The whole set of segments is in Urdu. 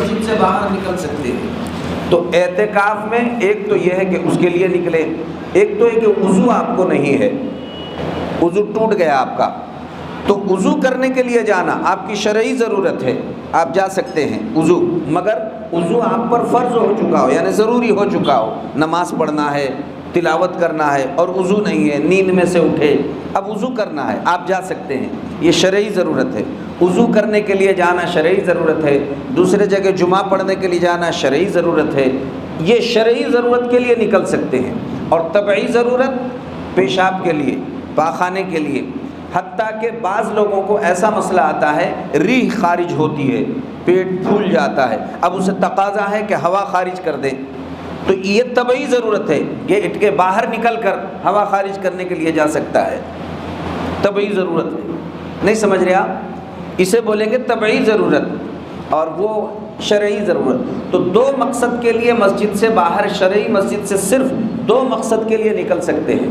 مسجد سے باہر نکل سکتے ہیں۔ تو اعتکاف میں ایک تو یہ ہے کہ اس کے لیے نکلے، ایک تو ہے کہ وضو آپ کو نہیں ہے، وضو ٹوٹ گیا آپ کا، تو وضو کرنے کے لیے جانا آپ کی شرعی ضرورت ہے، آپ جا سکتے ہیں وضو، مگر وضو آپ پر فرض ہو چکا ہو، یعنی ضروری ہو چکا ہو، نماز پڑھنا ہے، تلاوت کرنا ہے اور وضو نہیں ہے، نیند میں سے اٹھے اب وضو کرنا ہے، آپ جا سکتے ہیں، یہ شرعی ضرورت ہے۔ وضو کرنے کے لیے جانا شرعی ضرورت ہے، دوسرے جگہ جمعہ پڑھنے کے لیے جانا شرعی ضرورت ہے، یہ شرعی ضرورت کے لیے نکل سکتے ہیں۔ اور طبعی ضرورت پیشاب کے لیے، پاخانے کے لیے، حتیٰ کہ بعض لوگوں کو ایسا مسئلہ آتا ہے ریح خارج ہوتی ہے، پیٹ پھول جاتا ہے، اب اسے تقاضا ہے کہ ہوا خارج کر دیں، تو یہ طبعی ضرورت ہے، یہ اٹھ کے باہر نکل کر ہوا خارج کرنے کے لیے جا سکتا ہے، طبعی ضرورت ہے۔ نہیں سمجھ رہے آپ؟ اسے بولیں گے طبعی ضرورت، اور وہ شرعی ضرورت۔ تو دو مقصد کے لیے مسجد سے باہر، شرعی مسجد سے صرف دو مقصد کے لیے نکل سکتے ہیں۔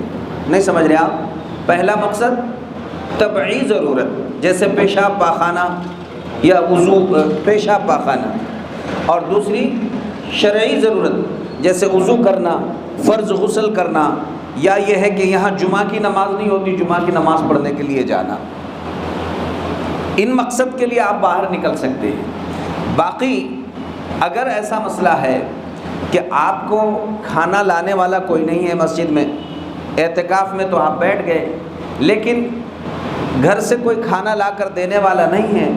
نہیں سمجھ رہے آپ؟ پہلا مقصد طبعی ضرورت جیسے پیشاب پاخانہ یا وضو، پیشاب پاخانہ، اور دوسری شرعی ضرورت جیسے وضو کرنا، فرض غسل کرنا، یا یہ ہے کہ یہاں جمعہ کی نماز نہیں ہوتی، جمعہ کی نماز پڑھنے کے لیے جانا، ان مقصد کے لیے آپ باہر نکل سکتے ہیں۔ باقی اگر ایسا مسئلہ ہے کہ آپ کو کھانا لانے والا کوئی نہیں ہے مسجد میں، اعتکاف میں تو آپ بیٹھ گئے، لیکن گھر سے کوئی کھانا لا کر دینے والا نہیں ہے،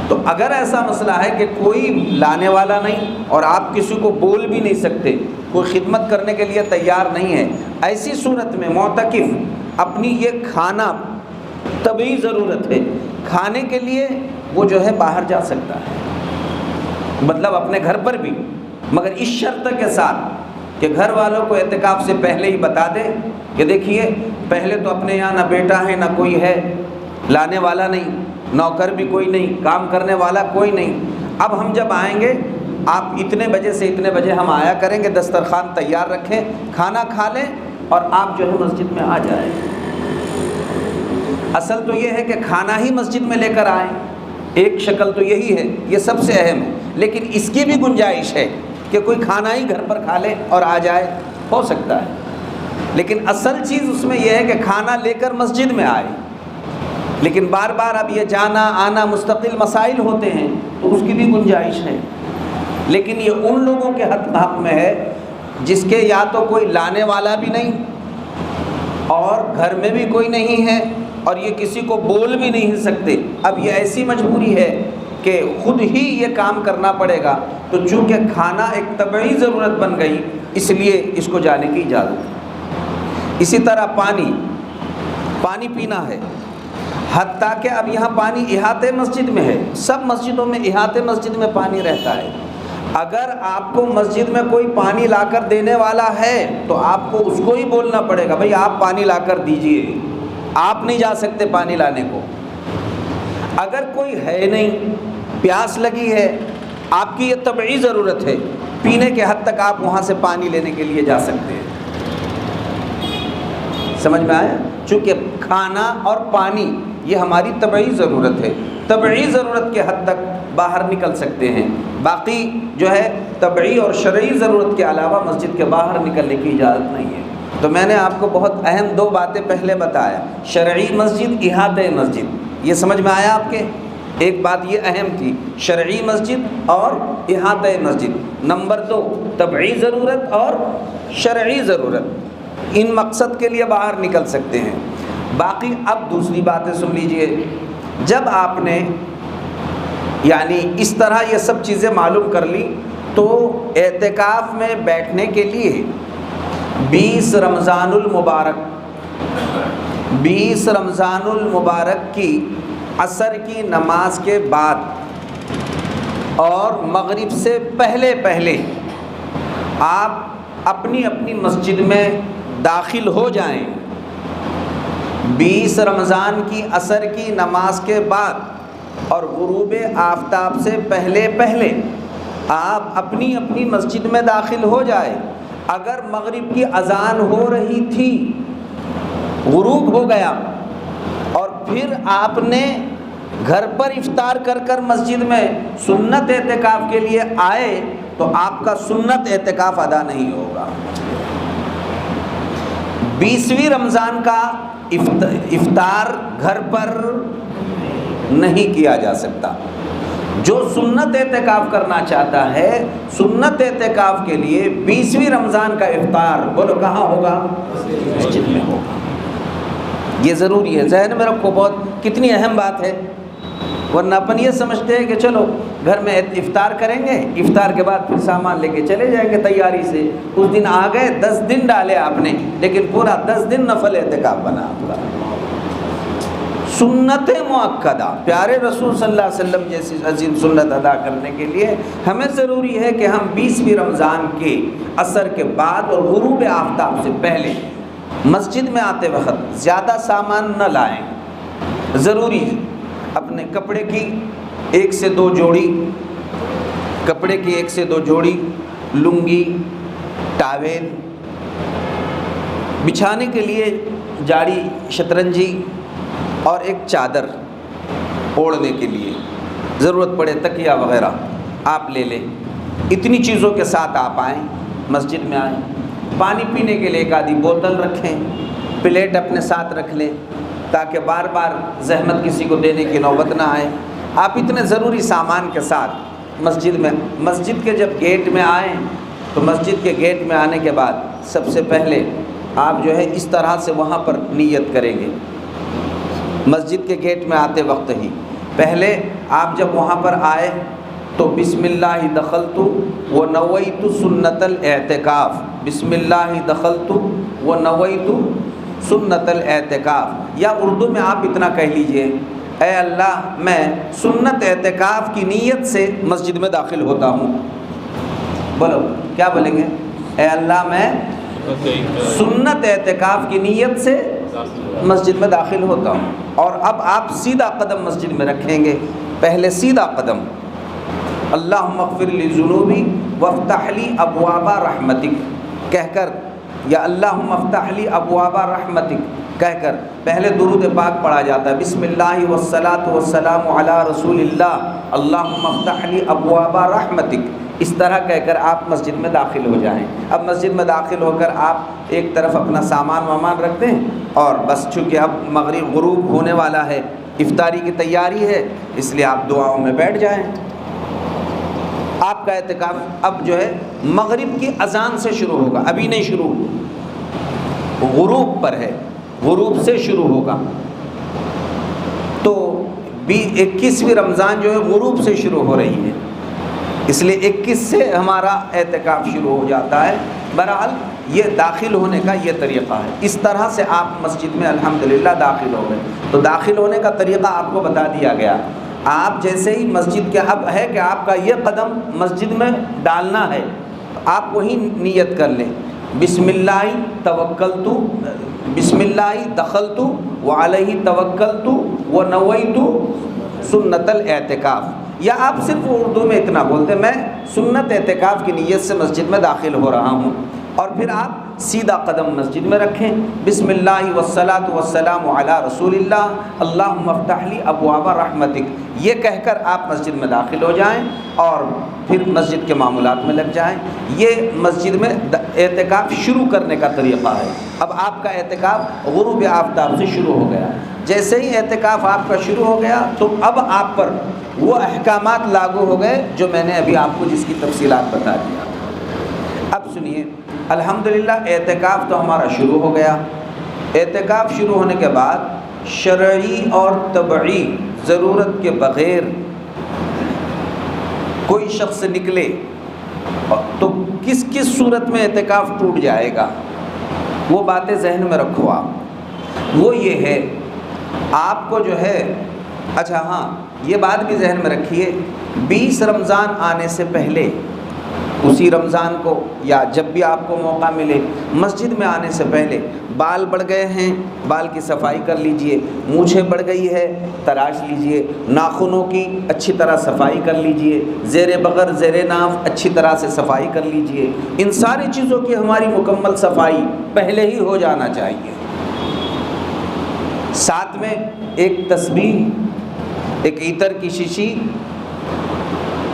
تو اگر ایسا مسئلہ ہے کہ کوئی لانے والا نہیں اور آپ کسی کو بول بھی نہیں سکتے، کوئی خدمت کرنے کے لیے تیار نہیں ہے، ایسی صورت میں معتکف اپنی یہ کھانا طبعی ضرورت ہے، کھانے کے لیے وہ جو ہے باہر جا سکتا ہے، مطلب اپنے گھر پر بھی، مگر اس شرط کے ساتھ کہ گھر والوں کو اعتکاف سے پہلے ہی بتا دے کہ دیکھیے پہلے تو اپنے یہاں نہ بیٹا ہے نہ کوئی ہے لانے والا نہیں، نوکر بھی کوئی نہیں، کام کرنے والا کوئی نہیں، اب ہم جب آئیں گے آپ اتنے بجے سے اتنے بجے ہم آیا کریں گے، دسترخوان تیار رکھیں، کھانا کھا لیں اور آپ جو ہے مسجد میں آ جائیں۔ اصل تو یہ ہے کہ کھانا ہی مسجد میں لے کر آئیں، ایک شکل تو یہی ہے، یہ سب سے اہم ہے، لیکن اس کی بھی گنجائش ہے کہ کوئی کھانا ہی گھر پر کھا لے اور آ جائے، ہو سکتا ہے، لیکن اصل چیز اس میں یہ ہے کہ کھانا لے کر مسجد میں آئے۔ لیکن بار بار اب یہ جانا آنا مستقل مسائل ہوتے ہیں تو اس کی بھی گنجائش ہے، لیکن یہ ان لوگوں کے حق میں ہے جس کے یا تو کوئی لانے والا بھی نہیں اور گھر میں بھی کوئی نہیں ہے اور یہ کسی کو بول بھی نہیں سکتے، اب یہ ایسی مجبوری ہے کہ خود ہی یہ کام کرنا پڑے گا، تو چونکہ کھانا ایک طبعی ضرورت بن گئی اس لیے اس کو جانے کی اجازت ہے۔ اسی طرح پانی پینا ہے، حتیٰ کہ اب یہاں پانی احاطے مسجد میں ہے، سب مسجدوں میں احاطے مسجد میں پانی رہتا ہے، اگر آپ کو مسجد میں کوئی پانی لا کر دینے والا ہے تو آپ کو اس کو ہی بولنا پڑے گا، بھئی آپ پانی لا کر دیجئے، آپ نہیں جا سکتے پانی لانے کو۔ اگر کوئی ہے نہیں، پیاس لگی ہے، آپ کی یہ طبعی ضرورت ہے، پینے کے حد تک آپ وہاں سے پانی لینے کے لیے جا سکتے ہیں۔ سمجھ میں آیا؟ چونکہ کھانا اور پانی یہ ہماری طبعی ضرورت ہے، طبعی ضرورت کے حد تک باہر نکل سکتے ہیں، باقی جو ہے طبعی اور شرعی ضرورت کے علاوہ مسجد کے باہر نکلنے کی اجازت نہیں ہے۔ تو میں نے آپ کو بہت اہم دو باتیں پہلے بتایا، شرعی مسجد، احاطہ مسجد، یہ سمجھ میں آیا آپ کے؟ ایک بات یہ اہم تھی، شرعی مسجد اور احاطہ مسجد، نمبر دو طبعی ضرورت اور شرعی ضرورت، ان مقصد کے لیے باہر نکل سکتے ہیں۔ باقی اب دوسری باتیں سن لیجئے، جب آپ نے یعنی اس طرح یہ سب چیزیں معلوم کر لی تو اعتکاف میں بیٹھنے کے لیے 20 رمضان المبارک کی عصر کی نماز کے بعد اور مغرب سے پہلے آپ اپنی اپنی مسجد میں داخل ہو جائیں۔ 20 رمضان کی عصر کی نماز کے بعد اور غروب آفتاب سے پہلے آپ اپنی اپنی مسجد میں داخل ہو جائیں۔ اگر مغرب کی اذان ہو رہی تھی، غروب ہو گیا اور پھر آپ نے گھر پر افطار کر کر مسجد میں سنت اعتکاف کے لیے آئے تو آپ کا سنت اعتکاف ادا نہیں ہوگا۔ 20ویں رمضان کا افطار گھر پر نہیں کیا جا سکتا۔ جو سنت اعتکاف کرنا چاہتا ہے، سنت اعتکاف کے لیے 20ویں رمضان کا افطار بولو کہاں ہوگا؟ مسجد میں ہوگا۔ یہ ضروری ہے، ذہن میں رکھو، بہت کتنی اہم بات ہے۔ ورنہ اپن یہ سمجھتے ہیں کہ چلو گھر میں افطار کریں گے، افطار کے بعد پھر سامان لے کے چلے جائیں گے تیاری سے۔ اس دن آ گئے، 10 دن ڈالے آپ نے، لیکن پورا 10 دن نفل اعتکاف بنا آپ کا۔ سنت مؤکدہ، پیارے رسول صلی اللہ علیہ وسلم جیسی عظیم سنت ادا کرنے کے لیے ہمیں ضروری ہے کہ ہم 20ویں رمضان کے عصر کے بعد اور غروب آفتاب سے پہلے مسجد میں آتے وقت زیادہ سامان نہ لائیں۔ ضروری ہے اپنے کپڑے کی 1 سے 2 جوڑی، کپڑے کی 1 سے 2 جوڑی، لنگی، ٹاویل، بچھانے کے لیے جاڑی، شطرنجی اور ایک چادر اوڑھنے کے لیے، ضرورت پڑے تکیہ وغیرہ آپ لے لیں۔ اتنی چیزوں کے ساتھ آپ آئیں، مسجد میں آئیں۔ پانی پینے کے لیے ایک آدھی بوتل رکھیں، پلیٹ اپنے ساتھ رکھ لیں تاکہ بار بار زحمت کسی کو دینے کی نوبت نہ آئے۔ آپ اتنے ضروری سامان کے ساتھ مسجد کے جب گیٹ میں آئیں تو مسجد کے گیٹ میں آنے کے بعد سب سے پہلے آپ جو ہے اس طرح سے وہاں پر نیت کریں گے۔ مسجد کے گیٹ میں آتے وقت ہی پہلے آپ جب وہاں پر آئے تو بسم اللہ دخلت و نویت سنت الاعتکاف، بسم اللہ دخلت و نویت سنت الاعتکاف، یا اردو میں آپ اتنا کہہ لیجئے، اے اللہ میں سنت اعتکاف کی نیت سے مسجد میں داخل ہوتا ہوں۔ بولو کیا بولیں گے؟ اے اللہ میں سنت اعتکاف کی نیت سے مسجد میں داخل ہوتا ہوں۔ اور اب آپ سیدھا قدم مسجد میں رکھیں گے، پہلے سیدھا قدم، اللہم اغفر لی ذنوبی وافتح لی ابواب رحمتک کہہ کر، یا اللہم افتح لی ابواب رحمتک کہہ کر پہلے درود پاک پڑھا جاتا ہے، بسم اللہ والصلاۃ والسلام علی رسول اللہ، اللہم افتح لی ابواب رحمتک، اس طرح کہہ کر آپ مسجد میں داخل ہو جائیں۔ اب مسجد میں داخل ہو کر آپ ایک طرف اپنا سامان وامان رکھ دیں، اور بس چونکہ اب مغرب غروب ہونے والا ہے، افطاری کی تیاری ہے، اس لیے آپ دعاؤں میں بیٹھ جائیں۔ آپ کا اعتکاف اب جو ہے مغرب کی اذان سے شروع ہوگا، ابھی نہیں شروع، غروب پر ہے، غروب سے شروع ہوگا۔ تو 21ویں رمضان جو ہے غروب سے شروع ہو رہی ہے، اس لیے 21 سے ہمارا اعتکاف شروع ہو جاتا ہے۔ بہرحال یہ داخل ہونے کا یہ طریقہ ہے، اس طرح سے آپ مسجد میں الحمدللہ داخل ہو گئے۔ تو داخل ہونے کا طریقہ آپ کو بتا دیا گیا۔ آپ جیسے ہی مسجد کے اب ہے کہ آپ کا یہ قدم مسجد میں ڈالنا ہے، آپ وہی نیت کر لیں، بسم اللہ توکلت، بسم اللہ دخلت وعلیہ توکلت ونویت سنت الاعتکاف، یا آپ صرف اردو میں اتنا بولتے ہیں، میں سنت اعتکاف کی نیت سے مسجد میں داخل ہو رہا ہوں، اور پھر آپ سیدھا قدم مسجد میں رکھیں، بسم اللہ والصلاۃ والسلام علی رسول اللہ، اللہم افتح لی ابواب رحمتک، یہ کہہ کر آپ مسجد میں داخل ہو جائیں اور پھر مسجد کے معمولات میں لگ جائیں۔ یہ مسجد میں اعتکاف شروع کرنے کا طریقہ ہے۔ اب آپ کا اعتکاف غروب آفتاب سے شروع ہو گیا، جیسے ہی اعتکاف آپ کا شروع ہو گیا تو اب آپ پر وہ احکامات لاگو ہو گئے جو میں نے ابھی آپ کو جس کی تفصیلات بتا دیا۔ اب سنیے، الحمدللہ اعتکاف تو ہمارا شروع ہو گیا۔ اعتکاف شروع ہونے کے بعد شرعی اور طبعی ضرورت کے بغیر کوئی شخص نکلے تو کس کس صورت میں اعتکاف ٹوٹ جائے گا، وہ باتیں ذہن میں رکھو آپ۔ وہ یہ ہے، آپ کو جو ہے، اچھا ہاں یہ بات بھی ذہن میں رکھیے، 20 رمضان آنے سے پہلے، اسی رمضان کو یا جب بھی آپ کو موقع ملے، مسجد میں آنے سے پہلے بال بڑھ گئے ہیں، بال کی صفائی کر لیجئے، مونچھیں بڑھ گئی ہے تراش لیجئے، ناخنوں کی اچھی طرح صفائی کر لیجئے، زیر بغر زیر ناف اچھی طرح سے صفائی کر لیجئے۔ ان ساری چیزوں کی ہماری مکمل صفائی پہلے ہی ہو جانا چاہیے۔ ساتھ میں ایک تسبیح ایک عطر کی شیشی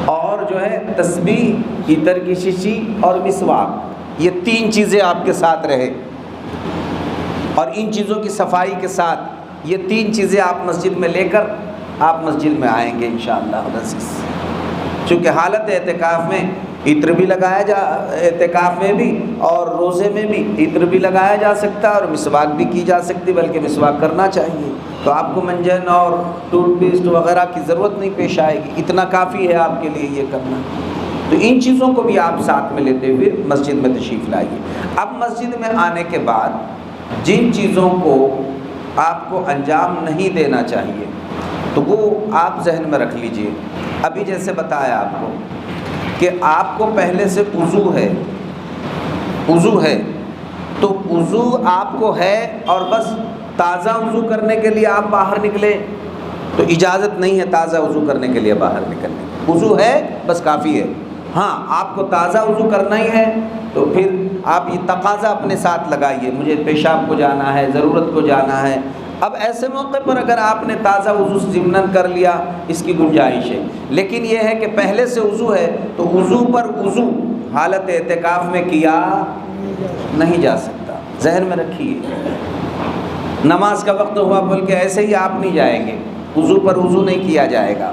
اور جو ہے تسبیح، عطر کی شیشی اور مسواک، یہ 3 چیزیں آپ کے ساتھ رہے، اور ان چیزوں کی صفائی کے ساتھ یہ 3 چیزیں آپ مسجد میں لے کر آپ مسجد میں آئیں گے انشاءاللہ العزیز۔ چونکہ حالت اعتکاف میں عطر بھی لگایا اعتکاف میں بھی اور روزے میں بھی عطر بھی لگایا جا سکتا ہے اور مسواک بھی کی جا سکتی، بلکہ مسواک کرنا چاہیے، تو آپ کو منجن اور ٹوتھ پیسٹ وغیرہ کی ضرورت نہیں پیش آئے گی، اتنا کافی ہے آپ کے لیے یہ کرنا۔ تو ان چیزوں کو بھی آپ ساتھ میں لیتے ہوئے مسجد میں تشریف لائیے۔ اب مسجد میں آنے کے بعد جن چیزوں کو آپ کو انجام نہیں دینا چاہیے تو وہ آپ ذہن میں رکھ لیجئے۔ ابھی جیسے بتایا آپ کو کہ آپ کو پہلے سے وضو ہے تو وضو آپ کو ہے اور بس تازہ وضو کرنے کے لیے آپ باہر نکلے تو اجازت نہیں ہے تازہ وضو کرنے کے لیے باہر نکلنے، وضو ہے بس کافی ہے۔ ہاں آپ کو تازہ وضو کرنا ہی ہے تو پھر آپ یہ تقاضا اپنے ساتھ لگائیے، مجھے پیشاب کو جانا ہے، ضرورت کو جانا ہے۔ اب ایسے موقع پر اگر آپ نے تازہ وضو ضمناً کر لیا اس کی گنجائش ہے، لیکن یہ ہے کہ پہلے سے وضو ہے تو وضو پر وضو حالت اعتکاف میں کیا نہیں جا سکتا، ذہن میں رکھیے۔ نماز کا وقت ہوا بول کے ایسے ہی آپ نہیں جائیں گے، وضو پر وضو نہیں کیا جائے گا،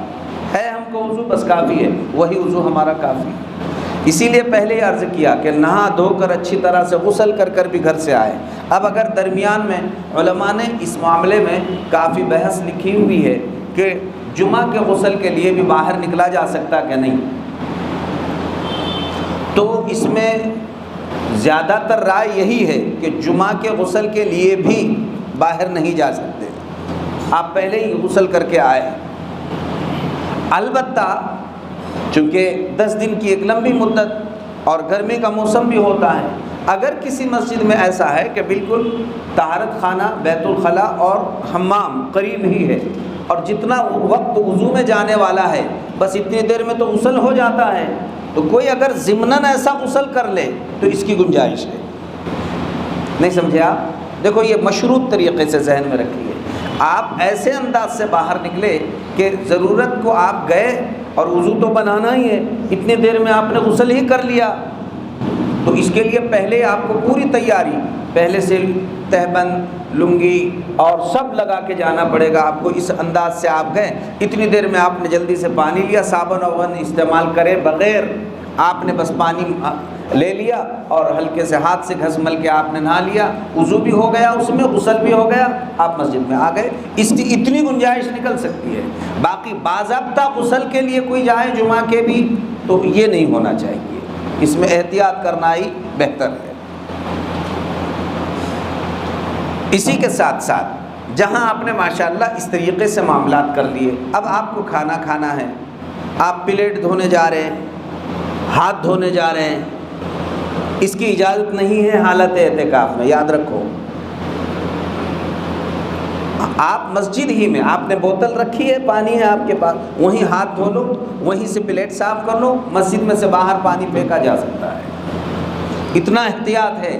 ہے ہم کو وضو بس کافی ہے، وہی وضو ہمارا کافی ہے۔ اسی لیے پہلے ہی عرض کیا کہ نہا دھو کر اچھی طرح سے غسل کر بھی گھر سے آئے۔ اب اگر درمیان میں علماء نے اس معاملے میں کافی بحث لکھی ہوئی ہے کہ جمعہ کے غسل کے لیے بھی باہر نکلا جا سکتا کہ نہیں، تو اس میں زیادہ تر رائے یہی ہے کہ جمعہ کے غسل کے لیے بھی باہر نہیں جا سکتے، آپ پہلے ہی غسل کر کے آئے۔ البتہ چونکہ 10 دن کی ایک لمبی مدت اور گرمی کا موسم بھی ہوتا ہے، اگر کسی مسجد میں ایسا ہے کہ بالکل طہارت خانہ بیت الخلاء اور حمام قریب ہی ہے اور جتنا وقت وضو میں جانے والا ہے بس اتنی دیر میں تو غسل ہو جاتا ہے، تو کوئی اگر ضمناً ایسا غسل کر لے تو اس کی گنجائش ہے۔ نہیں سمجھے آپ؟ دیکھو یہ مشروط طریقے سے ذہن میں رکھیے، آپ ایسے انداز سے باہر نکلے کہ ضرورت کو آپ گئے اور وضو تو بنانا ہی ہے، اتنی دیر میں آپ نے غسل ہی کر لیا، تو اس کے لیے پہلے آپ کو پوری تیاری، پہلے سے تہبند لنگی اور سب لگا کے جانا پڑے گا آپ کو۔ اس انداز سے آپ گئے، اتنی دیر میں آپ نے جلدی سے پانی لیا، صابن وابن استعمال کرے بغیر آپ نے بس پانی لے لیا اور ہلکے سے ہاتھ سے گھس مل کے آپ نے نہا لیا، وضو بھی ہو گیا، اس میں غسل بھی ہو گیا، آپ مسجد میں آ گئے، اس کی اتنی گنجائش نکل سکتی ہے۔ باقی باضابطہ غسل کے لیے کوئی جائے جمعہ کے بھی تو یہ نہیں ہونا چاہیے، اس میں احتیاط کرنا ہی بہتر ہے۔ اسی کے ساتھ ساتھ جہاں آپ نے ماشاءاللہ اس طریقے سے معاملات کر لیے، اب آپ کو کھانا کھانا ہے، آپ پلیٹ دھونے جا رہے ہیں، ہاتھ دھونے جا رہے ہیں، اس کی اجازت نہیں ہے حالت اعتکاف میں، یاد رکھو۔ آپ مسجد ہی میں آپ نے بوتل رکھی ہے، پانی ہے آپ کے پاس، وہیں ہاتھ دھو لو، وہیں سے پلیٹ صاف کر لو، مسجد میں سے باہر پانی پھینکا جا سکتا ہے، اتنا احتیاط ہے۔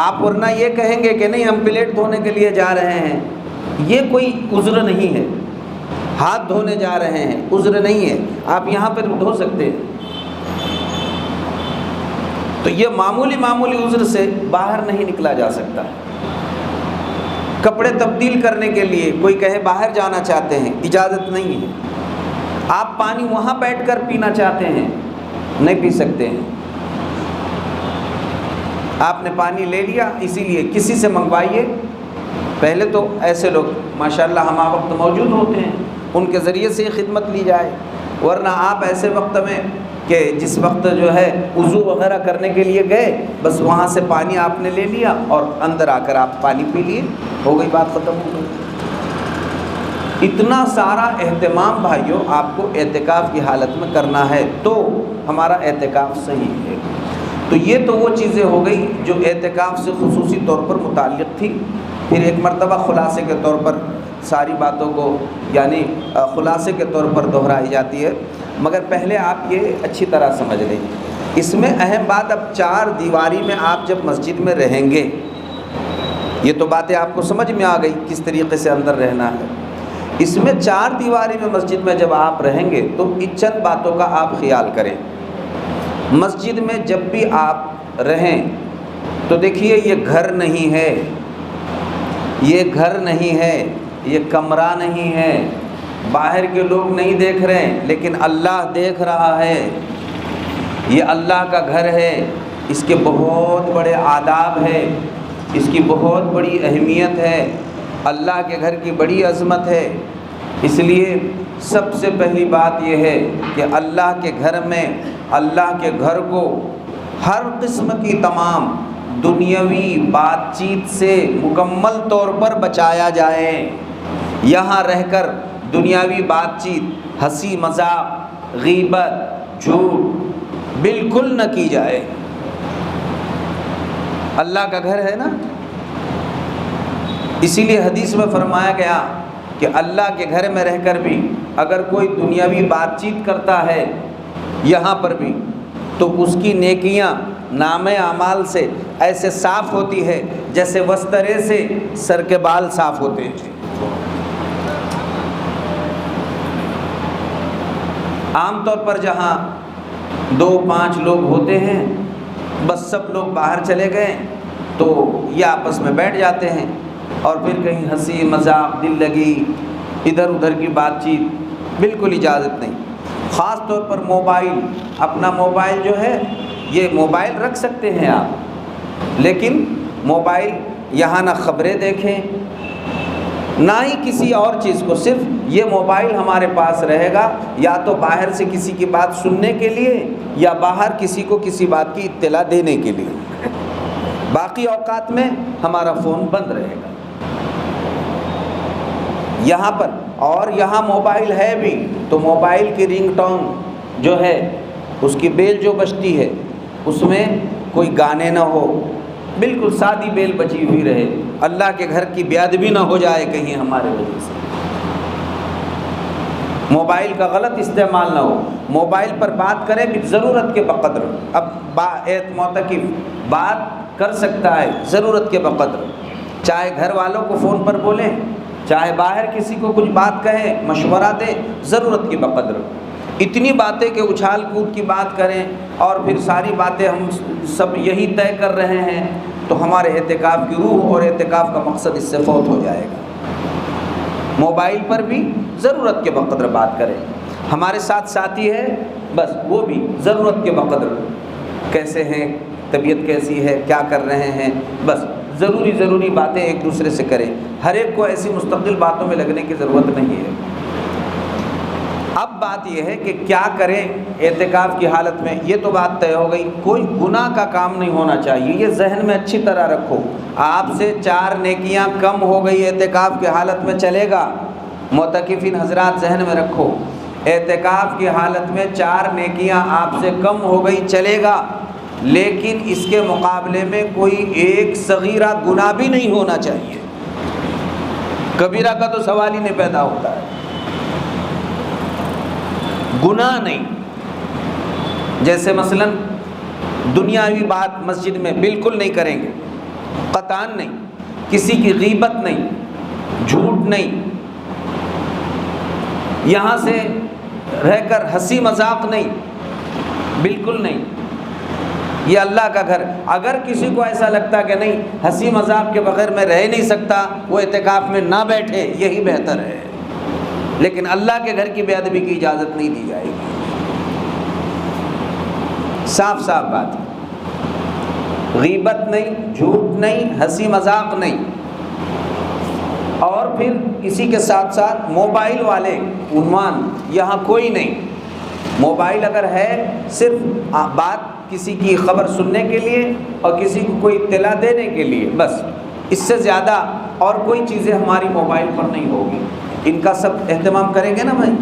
آپ ورنہ یہ کہیں گے کہ نہیں ہم پلیٹ دھونے کے لیے جا رہے ہیں، یہ کوئی عذر نہیں ہے، ہاتھ دھونے جا رہے ہیں عذر نہیں ہے، آپ یہاں پہ دھو سکتے ہیں۔ تو یہ معمولی عذر سے باہر نہیں نکلا جا سکتا۔ کپڑے تبدیل کرنے کے لیے کوئی کہے باہر جانا چاہتے ہیں، اجازت نہیں ہے۔ آپ پانی وہاں بیٹھ کر پینا چاہتے ہیں، نہیں پی سکتے ہیں۔ آپ نے پانی لے لیا، اسی لیے کسی سے منگوائیے، پہلے تو ایسے لوگ ماشاءاللہ ہمہ وقت موجود ہوتے ہیں، ان کے ذریعے سے خدمت لی جائے، ورنہ آپ ایسے وقت میں کہ جس وقت جو ہے وضو وغیرہ کرنے کے لیے گئے، بس وہاں سے پانی آپ نے لے لیا اور اندر آ کر آپ پانی پی لیے، ہو گئی بات ختم ہو گئی۔ اتنا سارا اہتمام بھائیوں آپ کو اعتکاف کی حالت میں کرنا ہے تو ہمارا اعتکاف صحیح ہے۔ تو یہ تو وہ چیزیں ہو گئی جو اعتکاف سے خصوصی طور پر متعلق تھی۔ پھر ایک مرتبہ خلاصے کے طور پر ساری باتوں کو یعنی خلاصے کے طور پر دہرائی جاتی ہے، مگر پہلے آپ یہ اچھی طرح سمجھ لیں، اس میں اہم بات اب 4 دیواری میں آپ جب مسجد میں رہیں گے، یہ تو باتیں آپ کو سمجھ میں آ گئی کس طریقے سے اندر رہنا ہے۔ اس میں 4 دیواری میں مسجد میں جب آپ رہیں گے تو ان چند باتوں کا آپ خیال کریں۔ مسجد میں جب بھی آپ رہیں تو دیکھیے یہ گھر نہیں ہے، یہ گھر نہیں ہے، یہ کمرہ نہیں ہے، باہر کے لوگ نہیں دیکھ رہے ہیں لیکن اللہ دیکھ رہا ہے۔ یہ اللہ کا گھر ہے، اس کے بہت بڑے آداب ہے، اس کی بہت بڑی اہمیت ہے، اللہ کے گھر کی بڑی عظمت ہے۔ اس لیے سب سے پہلی بات یہ ہے کہ اللہ کے گھر میں، اللہ کے گھر کو ہر قسم کی تمام دنیاوی بات چیت سے مکمل طور پر بچایا جائے۔ یہاں رہ کر دنیاوی بات چیت، ہنسی مذاق، غیبت، جھوٹ بالکل نہ کی جائے۔ اللہ کا گھر ہے نا، اسی لیے حدیث میں فرمایا گیا کہ اللہ کے گھر میں رہ کر بھی اگر کوئی دنیاوی بات چیت کرتا ہے یہاں پر بھی تو اس کی نیکیاں نامہ اعمال سے ایسے صاف ہوتی ہے جیسے وسترے سے سر کے بال صاف ہوتے ہیں۔ عام طور پر جہاں 2-5 لوگ ہوتے ہیں، بس سب لوگ باہر چلے گئے تو یہ آپس میں بیٹھ جاتے ہیں اور پھر کہیں ہنسی مذاق، دل لگی، ادھر ادھر کی بات چیت بالکل اجازت نہیں۔ خاص طور پر موبائل، اپنا موبائل جو ہے یہ موبائل رکھ سکتے ہیں آپ، لیکن موبائل یہاں نہ خبریں دیکھیں نہ ہی کسی اور چیز کو، صرف یہ موبائل ہمارے پاس رہے گا یا تو باہر سے کسی کی بات سننے کے لیے یا باہر کسی کو کسی بات کی اطلاع دینے کے لیے، باقی اوقات میں ہمارا فون بند رہے گا یہاں پر۔ اور یہاں موبائل ہے بھی تو موبائل کی رنگ ٹون جو ہے، اس کی بیل جو بجتی ہے اس میں کوئی گانے نہ ہو، بالکل سادی بیل بجی ہوئی رہے، اللہ کے گھر کی بے ادبی نہ ہو جائے کہیں ہمارے وجہ سے، موبائل کا غلط استعمال نہ ہو۔ موبائل پر بات کریں بھی ضرورت کے بقدر، اب معتکف بات کر سکتا ہے ضرورت کے بقدر، چاہے گھر والوں کو فون پر بولیں، چاہے باہر کسی کو کچھ بات کہیں، مشورہ دیں، ضرورت کے بقدر۔ اتنی باتیں کہ اچھال کود کی بات کریں اور پھر ساری باتیں ہم سب یہی طے کر رہے ہیں تو ہمارے اعتکاف کی روح اور اعتکاف کا مقصد اس سے فوت ہو جائے گا۔ موبائل پر بھی ضرورت کے بقدر بات کریں۔ ہمارے ساتھ ساتھی ہے، بس وہ بھی ضرورت کے بقدر، کیسے ہیں، طبیعت کیسی ہے، کیا کر رہے ہیں، بس ضروری باتیں ایک دوسرے سے کریں۔ ہر ایک کو ایسی مستقل باتوں میں لگنے کی ضرورت نہیں ہے۔ اب بات یہ ہے کہ کیا کریں اعتکاف کی حالت میں، یہ تو بات طے ہو گئی۔ کوئی گناہ کا کام نہیں ہونا چاہیے، یہ ذہن میں اچھی طرح رکھو۔ آپ سے 4 نیکیاں کم ہو گئی اعتکاف کی حالت میں، چلے گا؟ معتکفین حضرات ذہن میں رکھو، اعتکاف کی حالت میں 4 نیکیاں آپ سے کم ہو گئی، چلے گا، لیکن اس کے مقابلے میں کوئی ایک صغیرہ گناہ بھی نہیں ہونا چاہیے۔ کبیرہ کا تو سوال ہی نہیں پیدا ہوتا ہے، گناہ نہیں۔ جیسے مثلا دنیاوی بات مسجد میں بالکل نہیں کریں گے، قطعاً نہیں، کسی کی غیبت نہیں، جھوٹ نہیں، یہاں سے رہ کر ہنسی مذاق نہیں، بالکل نہیں۔ یہ اللہ کا گھر، اگر کسی کو ایسا لگتا کہ نہیں ہنسی مذاق کے بغیر میں رہ نہیں سکتا، وہ اعتکاف میں نہ بیٹھے، یہی بہتر ہے، لیکن اللہ کے گھر کی بے ادبی کی اجازت نہیں دی جائے گی۔ صاف بات ہے، غیبت نہیں، جھوٹ نہیں، ہنسی مذاق نہیں۔ اور پھر اسی کے ساتھ ساتھ موبائل والے عنوان یہاں کوئی نہیں۔ موبائل اگر ہے صرف بات کسی کی خبر سننے کے لیے اور کسی کو کوئی اطلاع دینے کے لیے، بس، اس سے زیادہ اور کوئی چیزیں ہماری موبائل پر نہیں ہوگی۔ ان کا سب اہتمام کریں گے نا بھائی،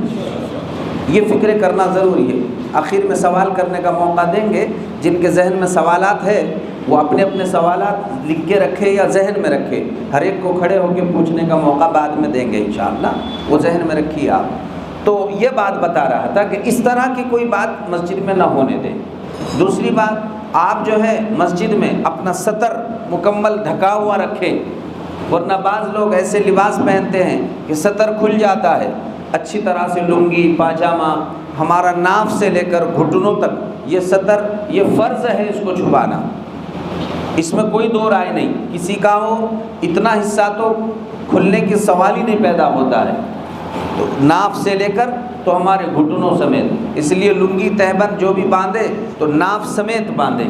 یہ فکر کرنا ضروری ہے۔ آخر میں سوال کرنے کا موقع دیں گے، جن کے ذہن میں سوالات ہے وہ اپنے اپنے سوالات لکھ کے رکھے یا ذہن میں رکھے، ہر ایک کو کھڑے ہو کے پوچھنے کا موقع بعد میں دیں گے انشاءاللہ، وہ ذہن میں رکھیے آپ۔ تو یہ بات بتا رہا تھا کہ اس طرح کی کوئی بات مسجد میں نہ ہونے دیں۔ دوسری بات، آپ جو ہے مسجد میں اپنا سطر مکمل ڈھکا ہوا رکھیں، ورنہ بعض لوگ ایسے لباس پہنتے ہیں کہ سطر کھل جاتا ہے، اچھی طرح سے لنگی پاجامہ، ہمارا ناف سے لے کر گھٹنوں تک یہ سطر، یہ فرض ہے اس کو چھپانا، اس میں کوئی دو رائے نہیں، کسی کا ہو اتنا حصہ تو کھلنے کی سوال ہی نہیں پیدا ہوتا ہے، تو ناف سے لے کر تو ہمارے گھٹنوں سمیت، اس لیے لنگی تہبند جو بھی باندھے تو ناف سمیت باندھے